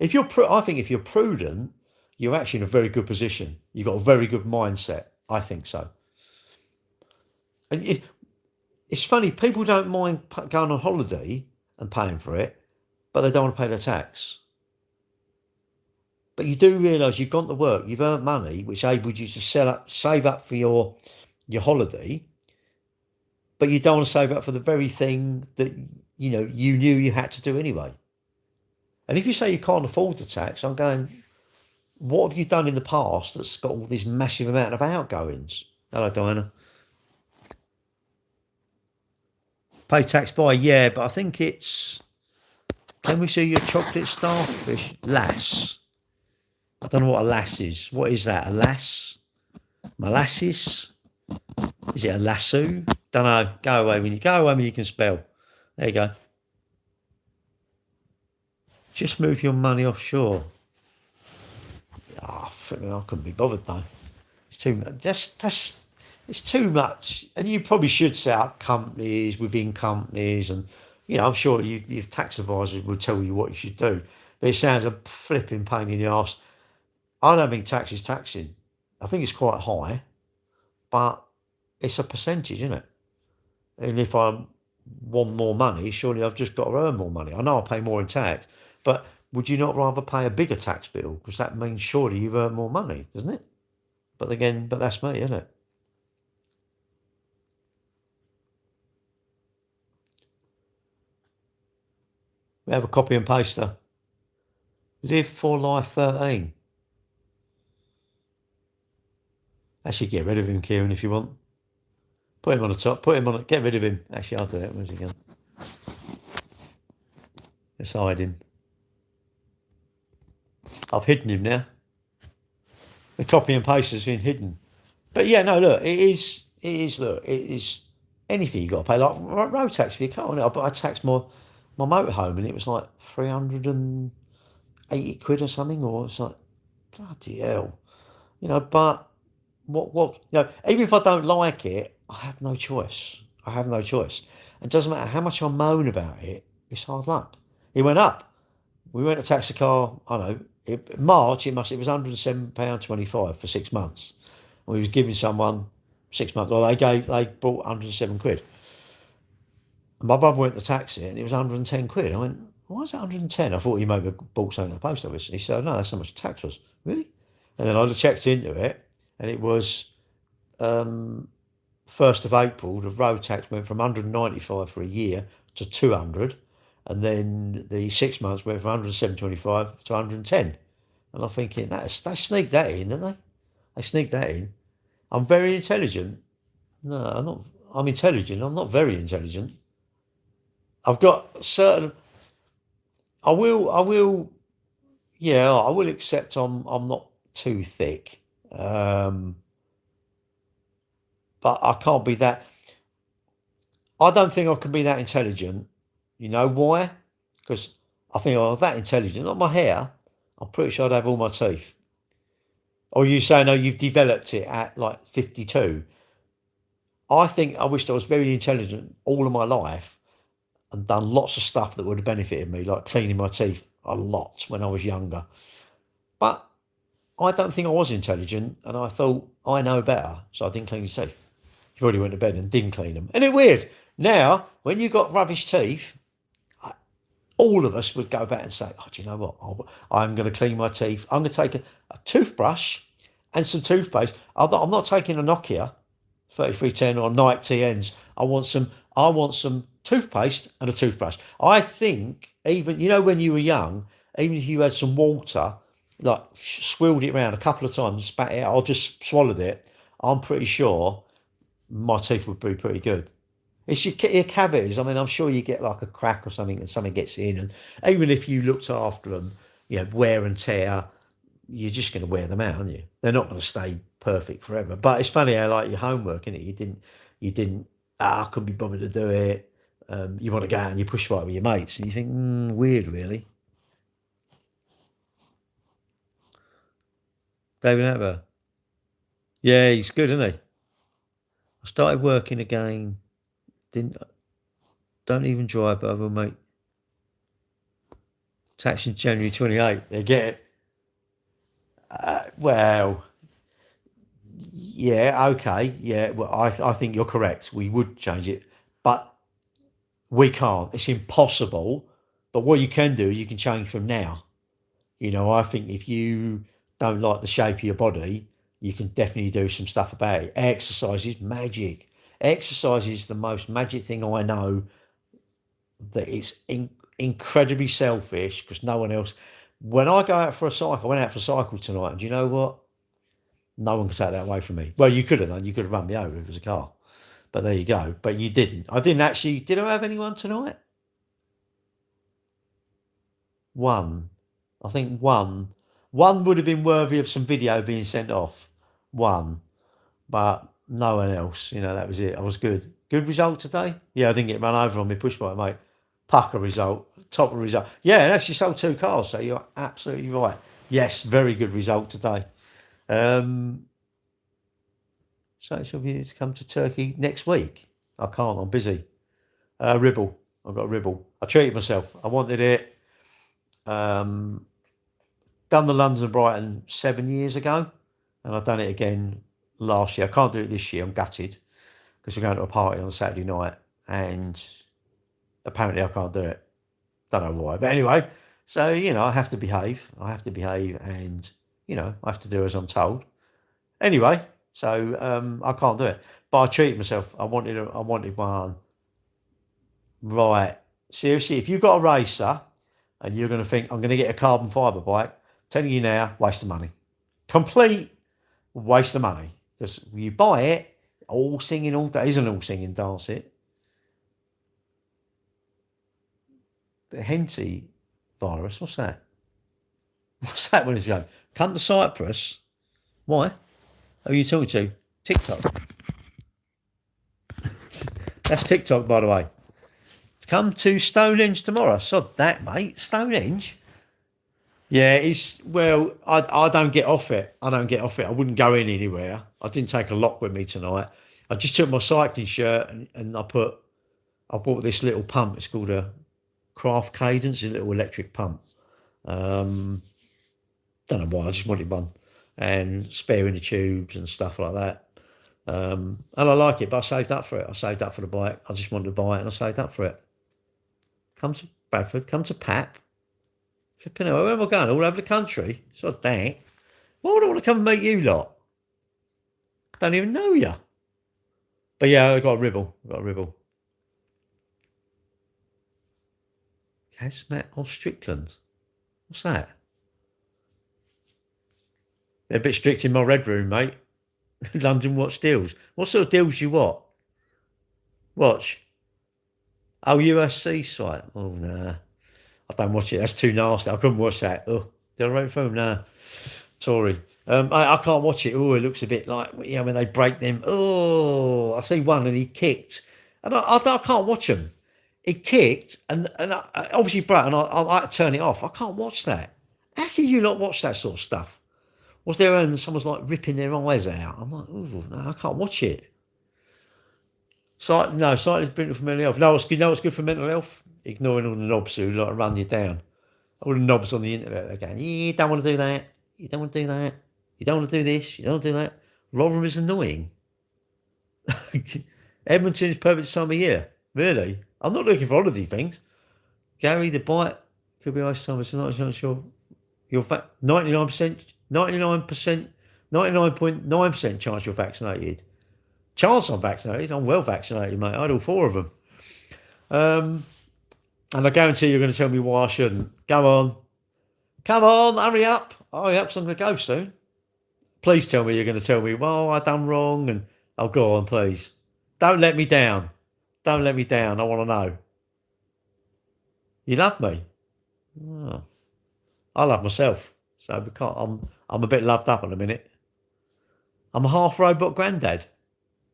I think if you're prudent, you're actually in a very good position. You've got a very good mindset. I think so. And it's funny. People don't mind going on holiday and paying for it, but they don't want to pay their tax. But you do realise you've gone to work, you've earned money, which enabled you to save up for your holiday, but you don't want to save up for the very thing that you knew you had to do anyway. And if you say you can't afford the tax, I'm going, what have you done in the past that's got all this massive amount of outgoings? Hello, Diana. Pay tax by, yeah, but I think it's, can we see your chocolate starfish? Lass. I don't know what a lass is. What is that? A lass? Molasses? Is it a lasso? Don't know. Go away when you can spell. There you go. Just move your money offshore. I couldn't be bothered though. It's too much. It's too much. And you probably should set up companies within companies, and I'm sure your tax advisors will tell you what you should do. But it sounds a flipping pain in the arse. I don't think tax is taxing. I think it's quite high, but it's a percentage, isn't it? And if I want more money, surely I've just got to earn more money. I know I pay more in tax, but would you not rather pay a bigger tax bill? Because that means surely you've earned more money, doesn't it? But that's me, isn't it? We have a copy and paster. Live for life 13. Actually, get rid of him, Kieran, if you want. Put him on the top. Get rid of him. Actually, I'll do it. Where's he gone? Let's hide him. I've hidden him now. The copy and paste has been hidden. But yeah, no, look, it is anything you got to pay. Like road tax for your car. I taxed my motorhome and it was like 380 quid or something, or it's like, bloody hell. But what even if I don't like it, I have no choice. It doesn't matter how much I moan about it, it's hard luck. It went up. We went to tax a car, I know, March it was £107.25 for 6 months. And we was giving someone 6 months, well they bought 107 quid. And my brother went to tax it and it was 110 quid. I went, why is it 110? I thought he maybe bought something at the post office. He said, no, that's how much tax was. Really? And then I checked into it and it was 1st of April, the road tax went from 195 for a year to 200, and then the 6 months went from 107.25 to 110. And I'm thinking, they sneaked that in, didn't they? They sneaked that in. I'm very intelligent. No, I'm not. I'm intelligent. I'm not very intelligent. I've got certain. I will. Yeah, I will accept. I'm not too thick. But I can't be that. I don't think I can be that intelligent. You know why? Because I think I was that intelligent. Not my hair. I'm pretty sure I'd have all my teeth. Or you saying, oh, you've developed it at like 52? I think I wished I was very intelligent all of my life and done lots of stuff that would have benefited me, like cleaning my teeth a lot when I was younger. But I don't think I was intelligent, and I thought I know better, so I didn't clean his teeth. He probably went to bed and didn't clean them. Isn't it weird? Now, when you've got rubbish teeth, all of us would go back and say, oh, do you know what? I'm going to clean my teeth. I'm going to take a toothbrush and some toothpaste. I'm not taking a Nokia 3310 or Nike TNs. I want some toothpaste and a toothbrush. I think even, when you were young, even if you had some water, like swilled it around a couple of times, spat it out, or just swallowed it, I'm pretty sure my teeth would be pretty good. It's your cavities. I mean, I'm sure you get like a crack or something and something gets in. And even if you looked after them, wear and tear, you're just going to wear them out, aren't you? They're not going to stay perfect forever. But it's funny how, like, your homework, isn't it? You didn't, I couldn't be bothered to do it. You want to go out and you push right with your mates. And you think, weird, really. David Attenborough. Yeah, he's good, isn't he? I started working again. Don't even drive, but I will make tax in January 28. They get it. Well, yeah, okay, yeah. Well, I think you're correct. We would change it, but we can't. It's impossible. But what you can do, you can change from now. I think if you don't like the shape of your body, you can definitely do some stuff about it. Exercise is magic. Exercise is the most magic thing I know. That it's incredibly selfish because no one else. When I go out for a cycle, I went out for a cycle tonight, and do you know what? No one can take that away from me. Well, you could have done. You could have run me over if it was a car. But there you go. But you didn't. I didn't actually. Did I have anyone tonight? One. I think one. One would have been worthy of some video being sent off. One. But no one else. That was it. I was good. Good result today? Yeah, I didn't get run over on my push bike, mate. Pucker result. Top of result. Yeah, and actually sold 2 cars, so you're absolutely right. Yes, very good result today. So it's of you to come to Turkey next week. I can't, I'm busy. Ribble. I've got a Ribble. I treated myself. I wanted it. Done the London and Brighton 7 years ago, and I've done it again last year. I can't do it this year. I'm gutted because we're going to a party on Saturday night, and apparently I can't do it. Don't know why, but anyway. So I have to behave. And I have to do as I'm told. Anyway, so I can't do it. But I treated myself. I wanted one. Right. Seriously, if you've got a racer and you're going to think I'm going to get a carbon fibre bike, telling you now, waste of money. Complete waste of money. Because you buy it, all singing all day. Isn't all singing, dance it. The Henty virus, what's that? What's that when it's going? Come to Cyprus? Why? Who are you talking to? TikTok. That's TikTok, by the way. Come to Stonehenge tomorrow. Sod that, mate. Stonehenge? Yeah, I don't get off it. I I wouldn't go in anywhere. I didn't take a lock with me tonight. I just took my cycling shirt and I bought this little pump. It's called a Craft Cadence, a little electric pump. Don't know why, I just wanted one. And sparing the tubes and stuff like that. And I like it, but I saved up for it. I saved up for the bike. I just wanted to buy it and I saved up for it. Come to Bradford, come to Pap. Where am I going? All over the country? So dang. Why would I want to come and meet you lot? I don't even know you. But yeah, I got a Ribble. Hazmat or Strickland? What's that? They're a bit strict in my red room, mate. London watch deals. What sort of deals you what? Watch. Oh, USC site. Oh, nah. I don't watch it. That's too nasty. I couldn't watch that. Oh, did I write film? Nah. Tory. I can't watch it. Oh, it looks a bit like, when they break them. Oh, I see one and he kicked. And I can't watch them. He kicked and I obviously broke and I like to turn it off. I can't watch that. How can you not watch that sort of stuff? Was there and someone's like ripping their eyes out? I'm like, ooh, no, I can't watch it. Sight is brilliant for mental health. No, what's good? No, what's good for mental health? Ignoring all the knobs who like run you down. All the knobs on the internet. They're going, you don't want to do that. You don't want to do that. You don't want to do this. You don't want to do that. Rotherham is annoying. Edmonton is perfect time of year. Really? I'm not looking for holiday things. Gary, the bite could be ice time. It's not sure. You're 99%, 99%, 99.9% chance you're vaccinated. Chance I'm vaccinated. I'm well vaccinated, mate. I had all 4 of them. And I guarantee you're going to tell me why I shouldn't. Come on, hurry up, because I'm going to go soon. Please tell me you're going to tell me, well, I done wrong, and I'll go on, please. Don't let me down. Don't let me down. I want to know. You love me. Oh, I love myself. So I'm a bit loved up in a minute. I'm a half robot granddad.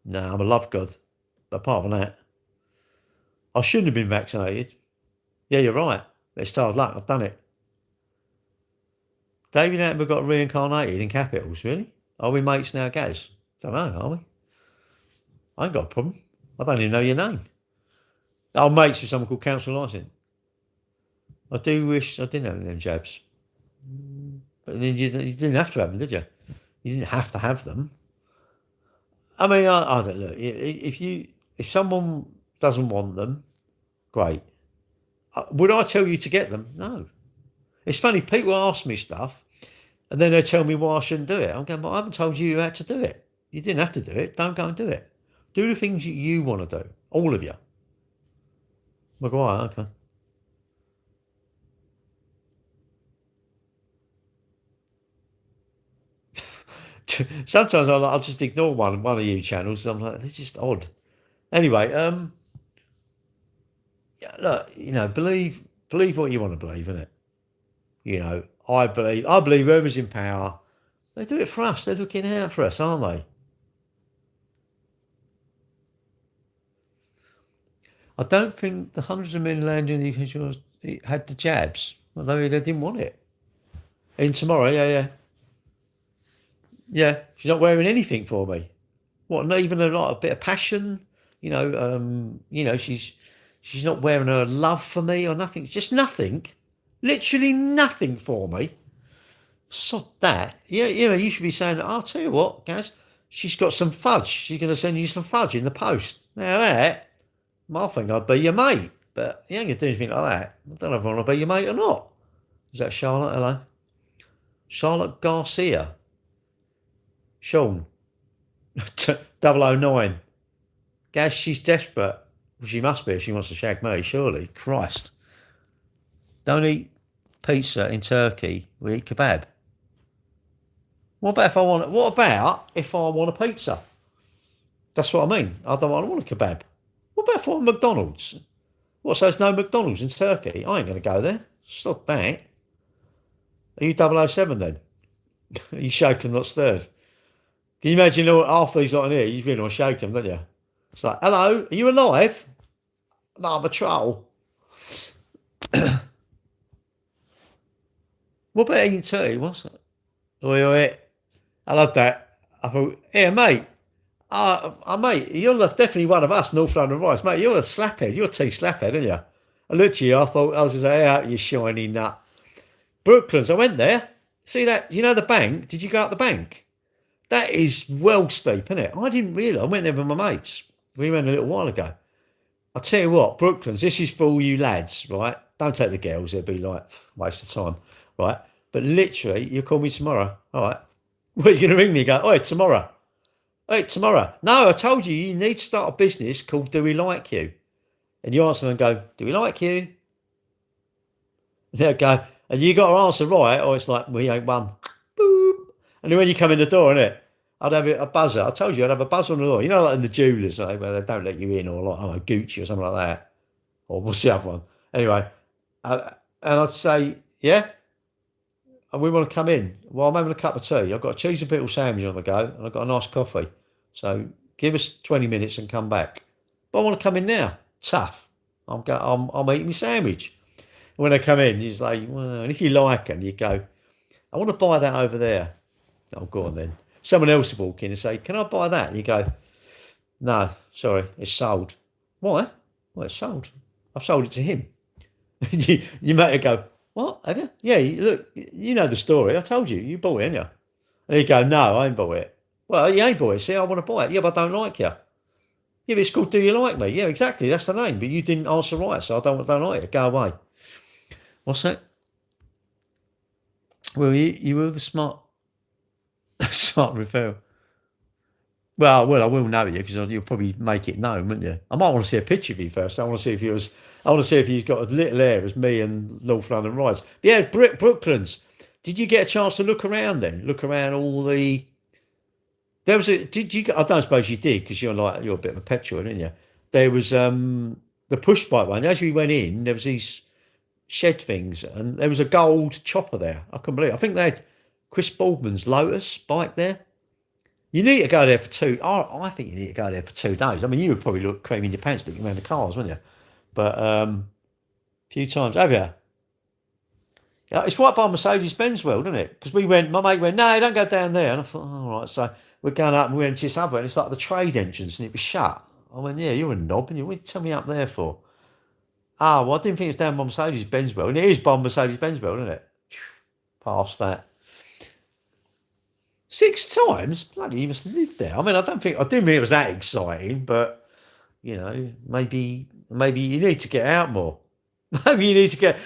No, I'm a love god. But apart from that, I shouldn't have been vaccinated. Yeah, you're right. It's hard luck. I've done it. David Attenborough got reincarnated in capitals, really? Are we mates now, Gaz? Don't know, are we? I ain't got a problem. I don't even know your name. I'm mates with someone called Council Licensing. I do wish I didn't have them jabs. But you didn't have to have them, did you? You didn't have to have them. I mean, I don't know. If someone doesn't want them, great. Would I tell you to get them? No. It's funny, people ask me stuff and then they tell me why I shouldn't do it. I'm going, but I haven't told you had to do it. You didn't have to do it. Don't go and do it. Do the things you want to do. All of you. Maguire, okay. Sometimes I'll just ignore one of you channels. I'm like, they're just odd. Anyway, look, believe what you want to believe, innit? I believe whoever's in power, they do it for us. They're looking out for us, aren't they? I don't think the hundreds of men landing in the UK had the jabs, although they didn't want it. In tomorrow, yeah. She's not wearing anything for me. What? Not even a bit of passion. She's not wearing her love for me or nothing. Just nothing. Literally nothing for me. Sod that. Yeah, you should be saying, I'll tell you what, Gaz, she's got some fudge. She's going to send you some fudge in the post. Now that, I think I'd be your mate, but you ain't going to do anything like that. I don't know if I want to be your mate or not. Is that Charlotte? Hello? Charlotte Garcia. Sean. 009. Gaz, she's desperate. Well, she must be if she wants to shag me, surely. Christ. Don't eat pizza in Turkey. We eat kebab. What about if I want a pizza? That's what I mean. I don't want a kebab. What about if I want McDonald's? What, so there's no McDonald's in Turkey? I ain't going to go there. Stop that. Are you 007 then? Are you shaken, not stirred? Can you imagine half these lot in here? You really want to shake them, don't you? It's like, hello, are you alive? No, I'm a troll. What about eating turkey? What's that? Oi. I love that. I thought, yeah, mate. Mate, you're definitely one of us, North London Rice. Mate, you're a slaphead. You're a slaphead, aren't you? I looked at you, I thought, I was just like, out, you shiny nut. Brooklands, I went there. See that? You know the bank? Did you go up the bank? That is well steep, isn't it? I didn't realise. I went there with my mates. We went a little while ago. I'll tell you what, Brooklands, this is for all you lads, right? Don't take the girls, they'll be like, waste of time, right? But literally, you call me tomorrow, all right? What, are you going to ring me and go, oi, tomorrow? Hey, tomorrow. No, I told you, you need to start a business called Do We Like You? And you answer and go, do we like you? And they'll go, and you got to answer right, or it's like, we ain't one. Boop. And then when you come in the door, innit, I'd have a buzzer. I told you I'd have a buzzer on the door. You know, like in the jewellers, where they don't let you in, or like, I don't know, Gucci or something like that. Or what's the other one? Anyway, and I'd say, yeah? And we want to come in. Well, I'm having a cup of tea. I've got a cheese and pickle sandwich on the go, and I've got a nice coffee. So give us 20 minutes and come back. But I want to come in now. Tough. I'm eating my sandwich. And when they come in, you say, well, and if you like them, you go, I want to buy that over there. Oh, go on then. Someone else will walk in and say, "Can I buy that?" And you go, "No, sorry, it's sold." Why? Well, it's sold. I've sold it to him. you might go, "What? Have you? Yeah, look, you know the story. I told you. You bought it, didn't you?" And he'd go, "No, I ain't bought it." "Well, you ain't bought it. See, I want to buy it." "Yeah, but I don't like you." "Yeah, but it's called Do You Like Me?" "Yeah, exactly. That's the name. But you didn't answer right, so I don't like it. Go away." What's that? Well, you were the smart, smart referral. Well, I will know you because you'll probably make it known, wouldn't you? I might want to see a picture of you first. I want to see if you was. I want to see if you've got as little hair as me and North London Rise. But yeah, Brooklands. Did you get a chance to look around then? Look around all the. There was a. Did you? I don't suppose you did because you're a bit of a petrol, aren't you? There was the push bike one. As we went in, there was these shed things, and there was a gold chopper there. I couldn't believe it. I think they had Chris Baldwin's Lotus bike there. You need to go there for two. I think you need to go there for 2 days. I mean, you would probably look cream in your pants looking around the cars, wouldn't you? But a few times, have you? Yeah, it's right by Mercedes Benz World, isn't it? Because we went, my mate went, "No, don't go down there." And I thought, oh, all right. So we're going up and we went to this other, and it's like the trade entrance, and it was shut. I went, "Yeah, you're a knob, and what did you tell me up there for?" "Ah, well, I didn't think it's down by Mercedes Benz World." And it is by Mercedes Benz World, isn't it? Past that. 6 times? Bloody, you must live there. I mean, I didn't think it was that exciting, but maybe you need to get out more. Maybe you need to get.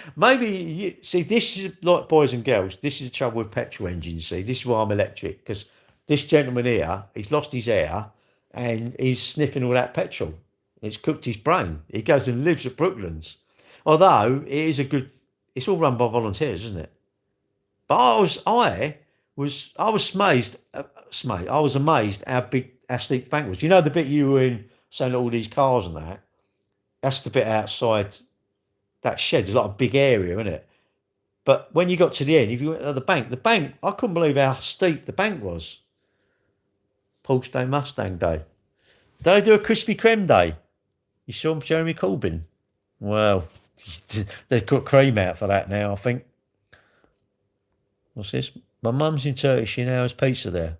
See. This is like boys and girls. This is the trouble with petrol engines. See, this is why I'm electric because this gentleman here, he's lost his hair and he's sniffing all that petrol. It's cooked his brain. He goes and lives at Brooklands. Although it is a good. It's all run by volunteers, isn't it? But I was amazed. I was amazed how steep the bank was. You know the bit you were in, saying all these cars and that. That's the bit outside that shed. There's like a big area, isn't it? But when you got to the end, if you went to the bank, I couldn't believe how steep the bank was. Porsche Day, Mustang Day. Did they do a Krispy Kreme Day? You saw Jeremy Corbyn? Well, they've got cream out for that now, I think. What's this? My mum's in Turkey. She now has pizza there.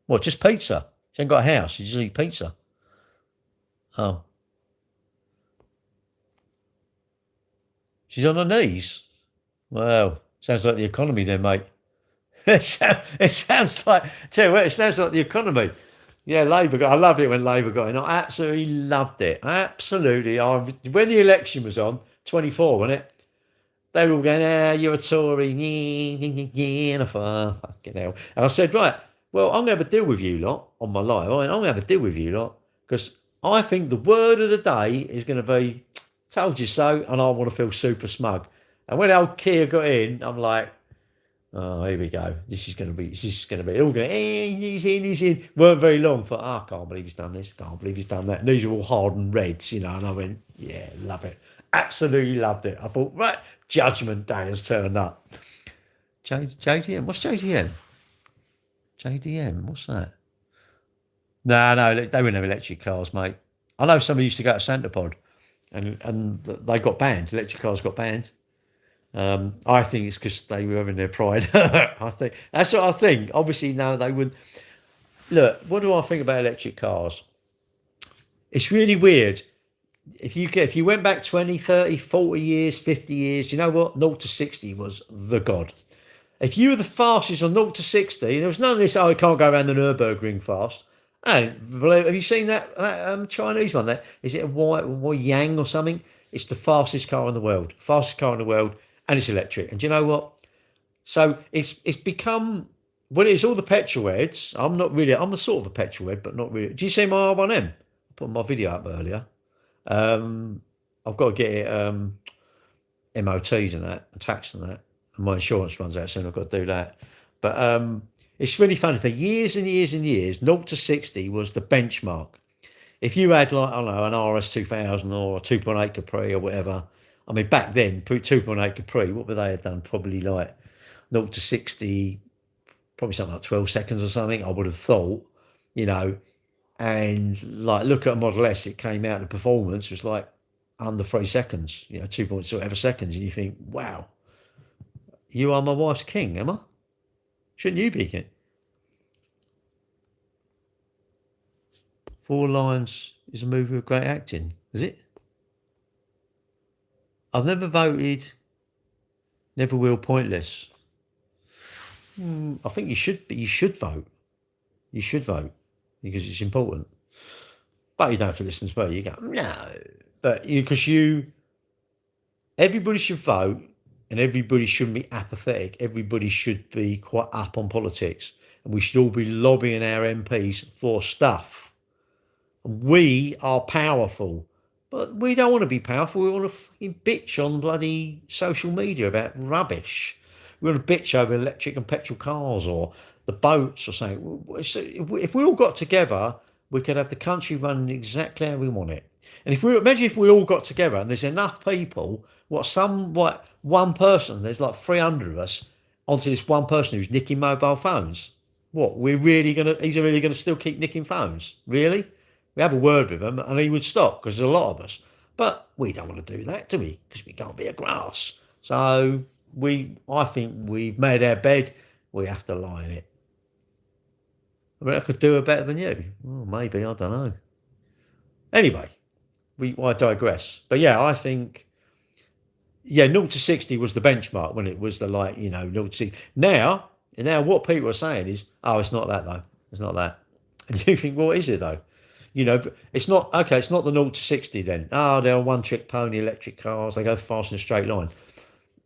What, just pizza? She ain't got a house. She just eat pizza. Oh. She's on her knees. Well, sounds like the economy then, mate. It sounds like, tell you what, it sounds like the economy. Yeah, Labour I loved it when Labour got in. I absolutely loved it. Absolutely. When the election was on, 24, wasn't it? They were all going, "You're a Tory." And I thought, oh, fucking hell. And I said, right, well, I'm going to have a deal with you lot on my life. I'm going to have a deal with you lot because I think the word of the day is going to be, "Told you so," and I want to feel super smug. And when old Keir got in, I'm like, oh, here we go. This is going to be, all going, he's in. Weren't very long. Thought, oh, I can't believe he's done this. Can't believe he's done that. And these are all hardened reds, And I went, yeah, love it. Absolutely loved it. I thought, right, Judgment Day has turned up. JDM? What's JDM? JDM? What's that? No, they wouldn't have electric cars, mate. I know somebody used to go to Santa Pod and they got banned. Electric cars got banned. I think it's because they were having their pride. I think that's what I think. Obviously, no, they would. Look, what do I think about electric cars? It's really weird. If you went back 20, 30, 40 years, 50 years, you know what? 0 to 60 was the god. If you were the fastest on 0 to 60, there was none of this, "Oh, I can't go around the Nürburgring fast." And have you seen that Chinese one? That is it, a Yang or something? It's the fastest car in the world. Fastest car in the world, and it's electric. And do you know what? So it's become, well, it's all the petrol heads. I'm a sort of a petrol head, but not really. Do you see my R1M? I put my video up earlier. I've got to get it MOT'd and that, and taxed and that. And my insurance runs out soon. I've got to do that. But it's really funny. For years and years and years, 0 to 60 was the benchmark. If you had, like, I don't know, an RS 2000 or a 2.8 Capri or whatever, I mean, back then, 2.8 Capri, what would they have done? Probably like 0 to 60, probably something like 12 seconds or something, I would have thought, and like, look at a Model S, it came out, the performance was like under 3 seconds, 2 point whatever seconds, and you think, wow, you are my wife's king, Emma. Shouldn't you be king? Four Lions is a movie with great acting. Is it? I've never voted. Never will. Pointless. I think you should. But you should vote. You should vote because it's important. But you don't have to listen to me. You go no. But everybody should vote, and everybody shouldn't be apathetic. Everybody should be quite up on politics, and we should all be lobbying our MPs for stuff. We are powerful, but we don't want to be powerful. We want to fucking bitch on bloody social media about rubbish. We want to bitch over electric and petrol cars or the boats or something. If we all got together, we could have the country running exactly how we want it. And imagine if we all got together and there's enough people, one person, there's like 300 of us onto this one person who's nicking mobile phones. He's really gonna still keep nicking phones? Really? We have a word with him and he would stop because there's a lot of us. But we don't want to do that, do we? Because we can't be a grass. So I think we've made our bed. We have to lie in it. I mean, I could do it better than you. Well, maybe, I don't know. Anyway, I digress. But yeah, I think, 0 to 60 was the benchmark when it was 0 to 60. Now what people are saying is, oh, it's not that though. It's not that. And you think, what is it though? It's not, okay, it's not the 0 to 60 then. Oh, they're one trick pony electric cars. They go fast in a straight line.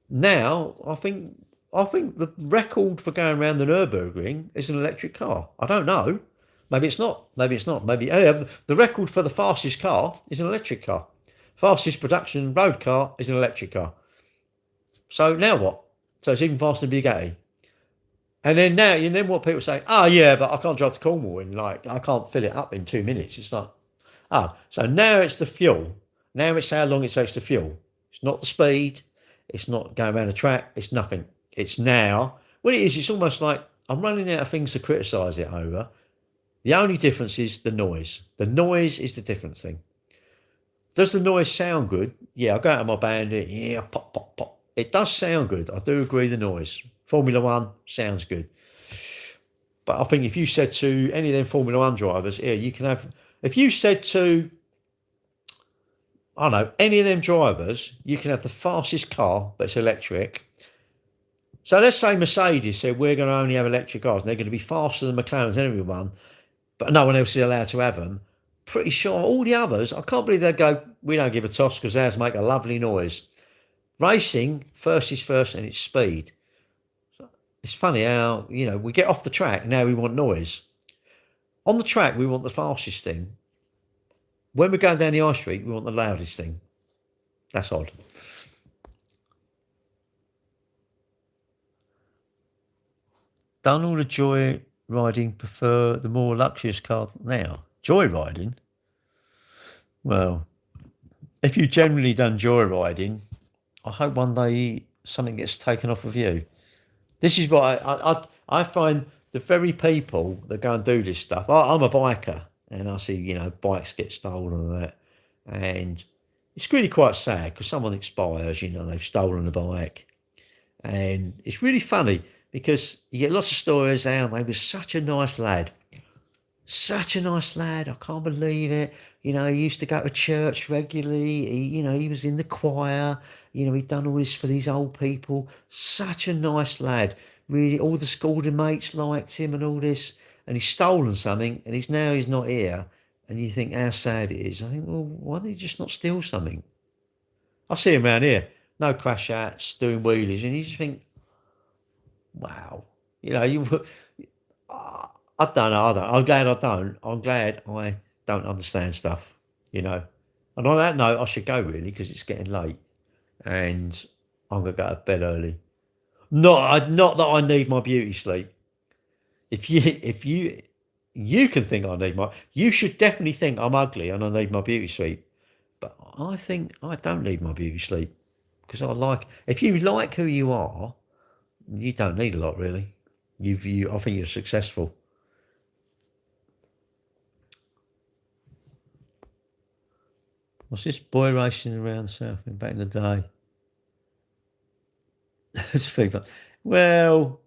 Now, I think the record for going around the Nürburgring is an electric car. I don't know. Maybe it's not. Maybe the record for the fastest car is an electric car. Fastest production road car is an electric car. So now what? So it's even faster than Bugatti. And then what people say, oh yeah, but I can't drive to Cornwall and I can't fill it up in 2 minutes. It's like, so now it's the fuel. Now it's how long it takes to fuel. It's not the speed. It's not going around the track. It's nothing. It's now. What it is, it's almost like I'm running out of things to criticise it over. The only difference is the noise. The noise is the different thing. Does the noise sound good? Yeah, I go out of my band. Yeah, pop, pop, pop. It does sound good. I do agree the noise. Formula One sounds good. But I think if you said to any of them Formula One drivers, you can have, if you said to, I don't know, any of them drivers, you can have the fastest car, but it's electric. So let's say Mercedes said, we're going to only have electric cars and they're going to be faster than McLaren's and everyone, but no one else is allowed to have them. Pretty sure all the others, I can't believe they'd go, we don't give a toss because ours make a lovely noise. Racing, first is first and it's speed. It's funny how, we get off the track, now we want noise. On the track, we want the fastest thing. When we're going down the high street, we want the loudest thing. That's odd. Don't all the joy riding prefer the more luxurious car now? Joy riding? Well, if you've generally done joy riding, I hope one day something gets taken off of you. This is what I find the very people that go and do this stuff. I'm a biker and I see, bikes get stolen and that. And it's really quite sad because someone expires, they've stolen a bike. And it's really funny because you get lots of stories out. He was such a nice lad. Such a nice lad. I can't believe it. He used to go to church regularly. He was in the choir. He'd done all this for these old people. Such a nice lad. Really, all the school mates liked him and all this. And he's stolen something and he's not here. And you think how sad it is. I think, well, why did he just not steal something? I see him around here. No crash outs, doing wheelies. And you just think, wow. I don't know. I'm glad I don't. I'm glad I don't understand stuff, And on that note, I should go really because it's getting late, and I'm gonna go to bed early. Not that I need my beauty sleep. If you can think I need you should definitely think I'm ugly and I need my beauty sleep. But I think I don't need my beauty sleep because if you like who you are, you don't need a lot really. I think you're successful. What's this boy racing around the south back in the day? Well,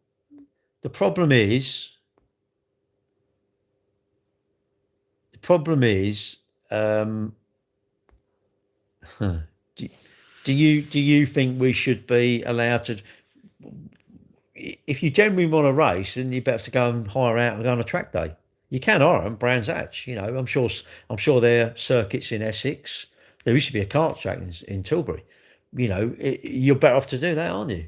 the problem is problem is, do, do you think we should be allowed to? If you genuinely want to race, then you better have to go and hire out and go on a track day. You can hire them, Brands Hatch. You know, I'm sure there are circuits in Essex. There used to be a kart track in Tilbury. You know, you're better off to do that, aren't you?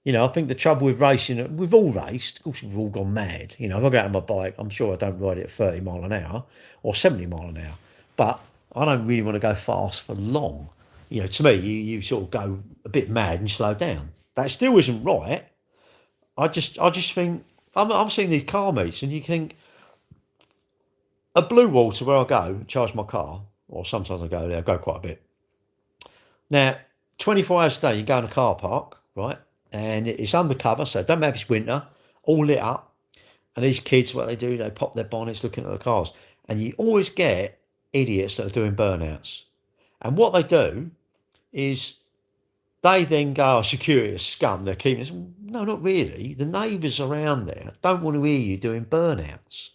You know, I think the trouble with racing, we've all raced. Of course, we've all gone mad. You know, if I go out on my bike, I'm sure I don't ride it at 30 mile an hour or 70 mile an hour. But I don't really want to go fast for long. You know, to me, you sort of go a bit mad and slow down. That still isn't right. I just think I'm seeing these car meets, and you think at Blue Water where I go charge my car, or sometimes I go there. I go quite a bit. Now, 24 hours a day, you go in a car park, right? And it's undercover, so it don't matter if it's winter, all lit up. And these kids, what they do, they pop their bonnets looking at the cars. And you always get idiots that are doing burnouts. And what they do is they then go, oh, security is scum, they're keeping us. No, not really. The neighbours around there don't want to hear you doing burnouts.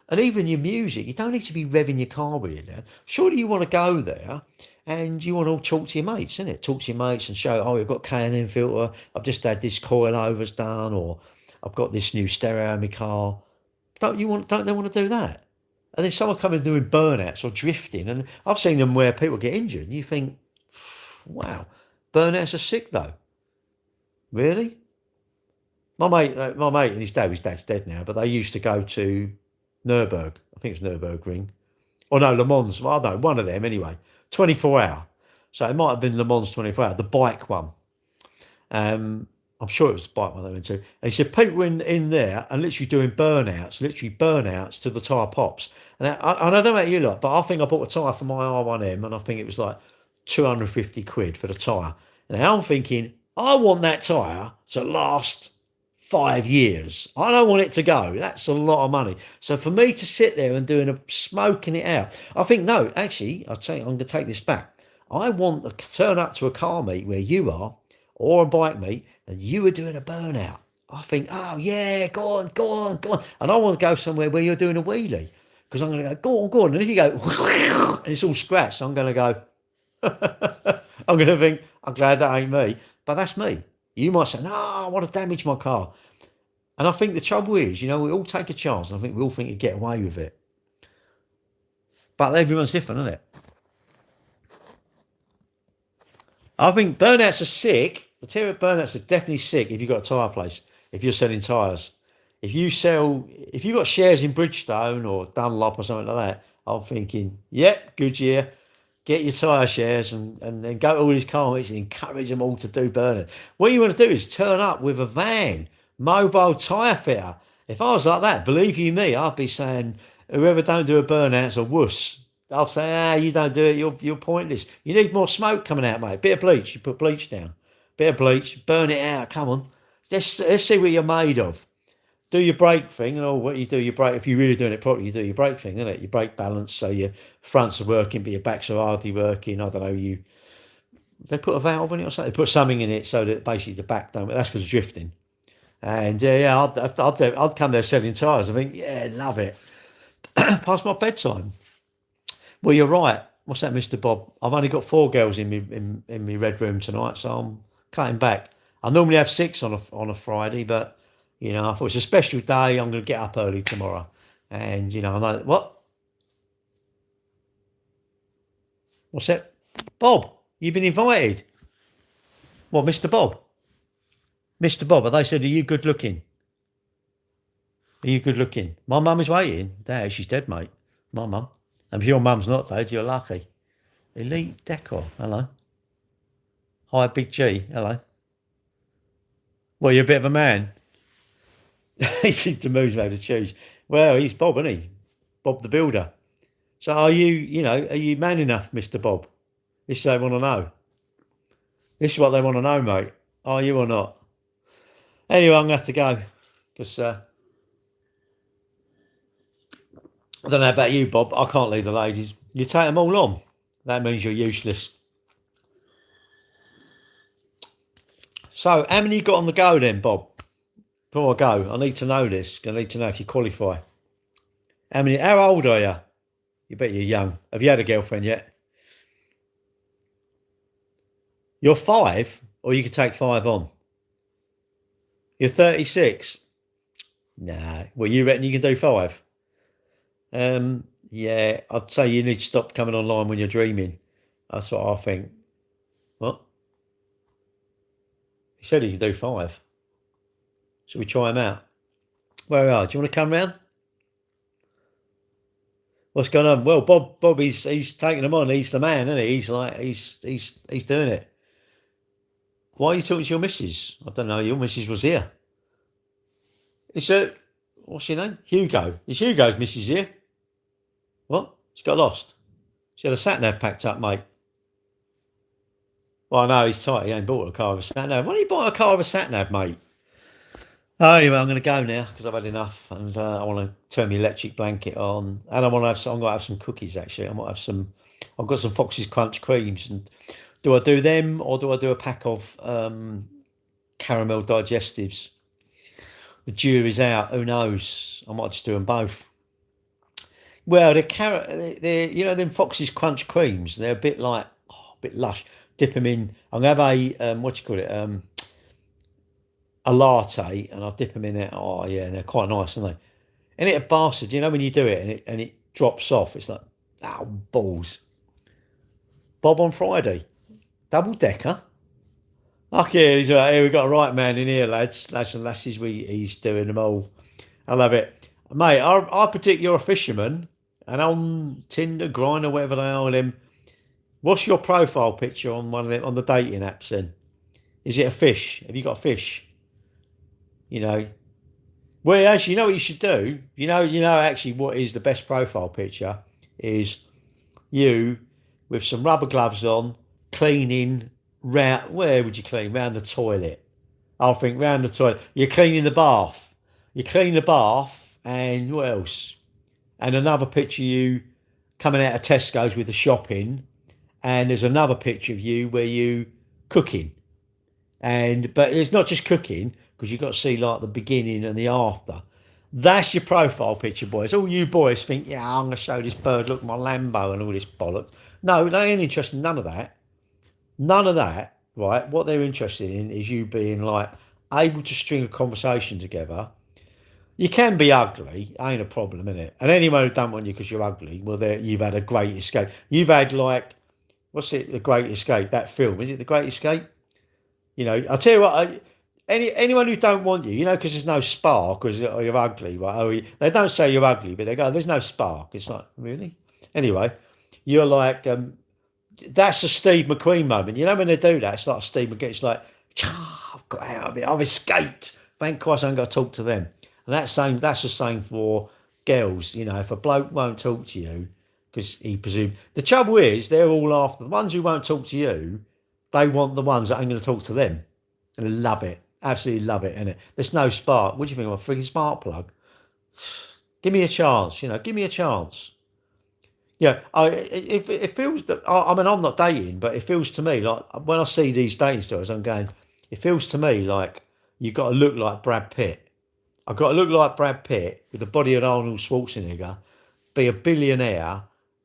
And even your music, you don't need to be revving your car really now. Surely you want to go there and you want to talk to your mates, innit? Talk to your mates and show, oh, we've got K&N filter, I've just had this coilovers done, or I've got this new stereo in my car. Don't they want to do that? And then someone coming doing burnouts or drifting, and I've seen them where people get injured, and you think, wow, burnouts are sick though. Really? My mate and his dad's dead now, but they used to go to Nürburg. I think it's Nürburgring. Or no, Le Mans. Well, I don't know, one of them anyway. 24 hour. So it might have been Le Mans 24 hour, the bike one. I'm sure it was the bike one they went to. And he said people in there and literally doing burnouts to the tyre pops. And I don't know about you lot, but I think I bought a tyre for my R1M, and I think it was like 250 quid for the tyre. And I'm thinking, I want that tyre to last 5 years. I don't want it to go. That's a lot of money. So for me to sit there and smoking it out, I think, no, actually, I'm going to take this back. I want to turn up to a car meet where you are, or a bike meet, and you are doing a burnout. I think, oh yeah, go on. And I want to go somewhere where you're doing a wheelie, because I'm going to go on. And if you go, and it's all scratched, I'm going to go, I'm going to think, I'm glad that ain't me. But that's me. You might say, no, I want to damage my car. And I think the trouble is, you know, we all take a chance. And I think we all think you get away with it. But everyone's different, isn't it? I think burnouts are sick. Material burnouts are definitely sick if you've got a tyre place, if you're selling tyres. If you've got shares in Bridgestone or Dunlop or something like that, I'm thinking, yep, Goodyear, get your tyre shares and then go to all these car meets and encourage them all to do burnout. What you want to do is turn up with a van, mobile tyre fitter. If I was like that, believe you me, I'd be saying, whoever don't do a burnout's a wuss. I'll say, you don't do it, you're pointless. You need more smoke coming out, mate. Bit of bleach, you put bleach down. Bit of bleach, burn it out, come on. Let's see what you're made of. Do your brake thing, and what you do, your brake, if you're really doing it properly, you do your brake thing, isn't it? Your brake balance, so your fronts are working, but your backs are hardly working. I don't know, they put a valve in it or something. They put something in it so that basically the back don't, that's for the drifting. And I'd come there selling tyres. I think, yeah, love it. Past my bedtime. Well, you're right. What's that, Mr. Bob? I've only got 4 girls in my red room tonight, so I'm cutting back. I normally have 6 on a Friday, but you know, I thought it's a special day. I'm going to get up early tomorrow, and you know, I know what. What's that, Bob? You've been invited. What, Mr. Bob? Mr. Bob? They said, are you good looking? Are you good looking? My mum is waiting. There, she's dead, mate. My mum. And if your mum's not dead, you're lucky. Elite Decor, hello. Hi, Big G, hello. Well, you're a bit of a man. He's the moves made to choose. Well, he's Bob, isn't he? Bob the Builder. So are you man enough, Mr. Bob? This is what they want to know. This is what they want to know, mate. Are you or not? Anyway, I'm going to have to go. Because I don't know about you, Bob. I can't leave the ladies. You take them all on. That means you're useless. So, how many you got on the go then, Bob? Before I go, I need to know this. I need to know if you qualify. How old are you? You bet you're young. Have you had a girlfriend yet? You're 5, or you could take 5 on. You're 36. Nah. Well, you reckon you can do 5? Yeah, I'd say you need to stop coming online when you're dreaming. That's what I think. What? He said he can do 5. Should we try him out? Where are you? Do you want to come round? What's going on? Well, Bob, he's taking them on. He's the man, isn't he? He's like he's doing it. Why are you talking to your missus? I don't know. Your missus was here. It's what's your name? Hugo. Is Hugo's missus here? What? She got lost. She had a sat nav packed up, mate. Well, I know he's tight. He ain't bought a car with a sat nav. Why don't you buy a car with a sat nav, mate? Oh, anyway, I'm going to go now because I've had enough, and I want to turn my electric blanket on, and I want to have some. I'm going to have some cookies actually. I might have some. I've got some Fox's Crunch creams, and do I do them or do I do a pack of caramel digestives? The jury's out. Who knows? I might just do them both. Well, they're them Fox's Crunch creams. They're a bit like a bit lush. Dip them in. I'm gonna have a what do you call it? A latte, and I'll dip them in it. Oh yeah, and they're quite nice, aren't they? And it a bastard, when you do it and it drops off, it's like, oh balls. Bob on Friday, double decker. Okay, he's right. Here we got a right man in here, lads and lasses. He's doing them all. I love it, mate. I predict you're a fisherman, and on Tinder, Grindr, whatever they are, them. What's your profile picture on one of them on the dating apps? Then is it a fish? Have you got a fish? Well, actually, you know what you should do. Actually, what is the best profile picture is you with some rubber gloves on, cleaning round. Where would you clean? Round the toilet. I think round the toilet. You're cleaning the bath. You clean the bath, and what else? And another picture of you coming out of Tesco's with the shopping, and there's another picture of you where you cooking. But it's not just cooking, because you've got to see like the beginning and the after. That's your profile picture, boys. All you boys think, yeah, I'm going to show this bird, look, my Lambo and all this bollocks. No, they ain't interested in none of that. None of that, right? What they're interested in is you being like able to string a conversation together. You can be ugly, ain't a problem, innit? And anyone who don't want you because you're ugly, well, you've had a great escape. You've had like, what's it, The Great Escape, that film. Is it The Great Escape? I'll tell you what, anyone who don't want you, because there's no spark because you're ugly, right? They don't say you're ugly, but they go, there's no spark. It's like, really? Anyway, you're like, that's a Steve McQueen moment. When they do that, it's like Steve McQueen. It's like, I've got out of it. I've escaped. Thank Christ I ain't got to talk to them. And that's the same for girls. If a bloke won't talk to you because he presumes. The trouble is, they're all after the ones who won't talk to you. They want the ones that ain't going to talk to them. And they love it. Absolutely love it, innit? There's no spark. What do you think of a freaking spark plug? Give me a chance, give me a chance. Yeah, it feels that, I'm not dating, but it feels to me like when I see these dating stories, I'm going, it feels to me like you've got to look like Brad Pitt. I've got to look like Brad Pitt with the body of Arnold Schwarzenegger, be a billionaire,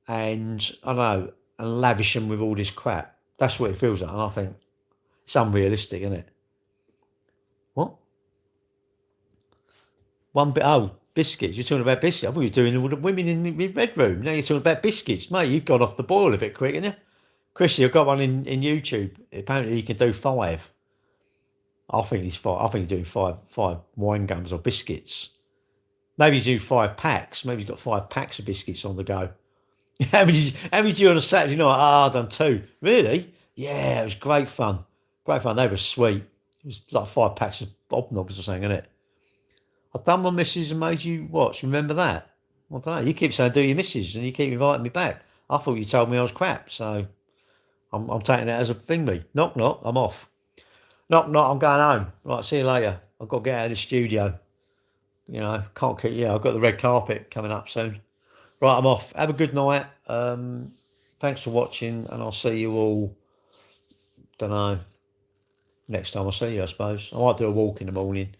and, I don't know, and lavish them with all this crap. That's what it feels like, and I think it's unrealistic, isn't it? What? One bit. Oh, biscuits. You're talking about biscuits. I thought you were doing all the women in the red room. Now you're talking about biscuits, mate. You've gone off the boil a bit quick, haven't you? Chrissy, I've got one in YouTube. Apparently, you can do 5. I think he's 5. I think he's doing five wine gums or biscuits. Maybe he's doing 5 packs. Maybe he's got 5 packs of biscuits on the go. How many do you on a Saturday night? I've done 2. Really? Yeah, it was great fun. Great fun. They were sweet. It was like 5 packs of Bobnobs or something, innit? I've done my missus and made you watch. Remember that? I don't know. You keep saying do your missus and you keep inviting me back. I thought you told me I was crap, so I'm taking that as a thing. Me knock knock. I'm off. Knock knock. I'm going home. Right. See you later. I've got to get out of the studio. Can't keep. Yeah, I've got the red carpet coming up soon. Right. I'm off. Have a good night. Thanks for watching, and I'll see you all. Don't know. Next time I see you, I suppose. I might do a walk in the morning.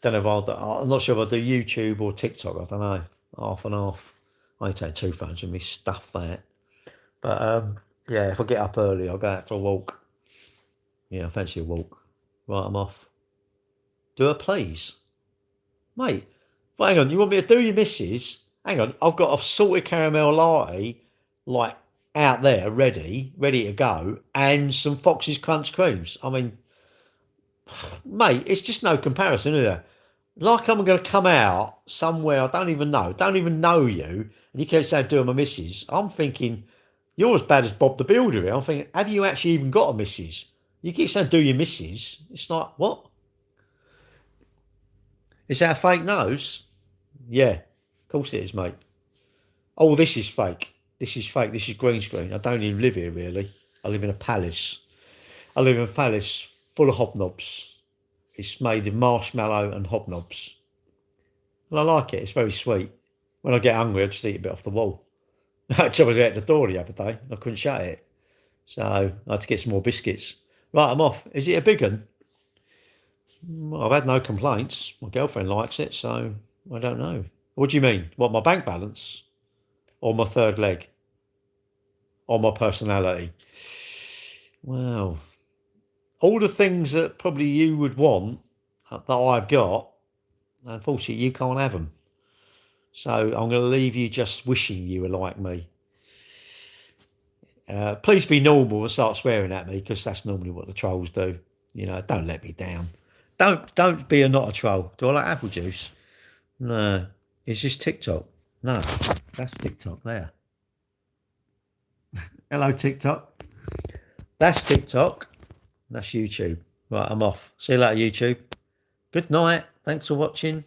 Don't know if I'm not sure if I'll do YouTube or TikTok. I don't know. Half and half. I ain't take 2 phones with me, stuff that. But yeah, if I get up early, I'll go out for a walk. Yeah, I fancy a walk. Right, I'm off. Do it, please. Mate, but hang on, you want me to do your missus? Hang on, I've got a salted caramel latte, like, out there, ready to go, and some Fox's Crunch creams. I mean, mate, it's just no comparison, is there? Like I'm going to come out somewhere I don't even know you, and you keep saying doing my missus. I'm thinking, you're as bad as Bob the Builder here. I'm thinking, have you actually even got a missus? You keep saying do your missus. It's like, what? Is that a fake nose? Yeah, of course it is, mate. Oh, this is fake. This is fake. This is green screen. I don't even live here, really. I live in a palace. I live in a palace full of hobnobs. It's made of marshmallow and hobnobs. And I like it. It's very sweet. When I get hungry, I just eat a bit off the wall. I was out the door the other day. I couldn't shut it. So I had to get some more biscuits. Right, I'm off. Is it a big one? I've had no complaints. My girlfriend likes it, so I don't know. What do you mean? What, my bank balance? Or my third leg? Or my personality? Wow. All the things that probably you would want that I've got, unfortunately, you can't have them. So I'm going to leave you just wishing you were like me. Please be normal and start swearing at me, because that's normally what the trolls do. You know, don't let me down. Don't be not a troll. Do I like apple juice? No. It's just TikTok. No, that's TikTok there. Hello, TikTok. That's TikTok. That's YouTube. Right, I'm off. See you later, YouTube. Good night. Thanks for watching.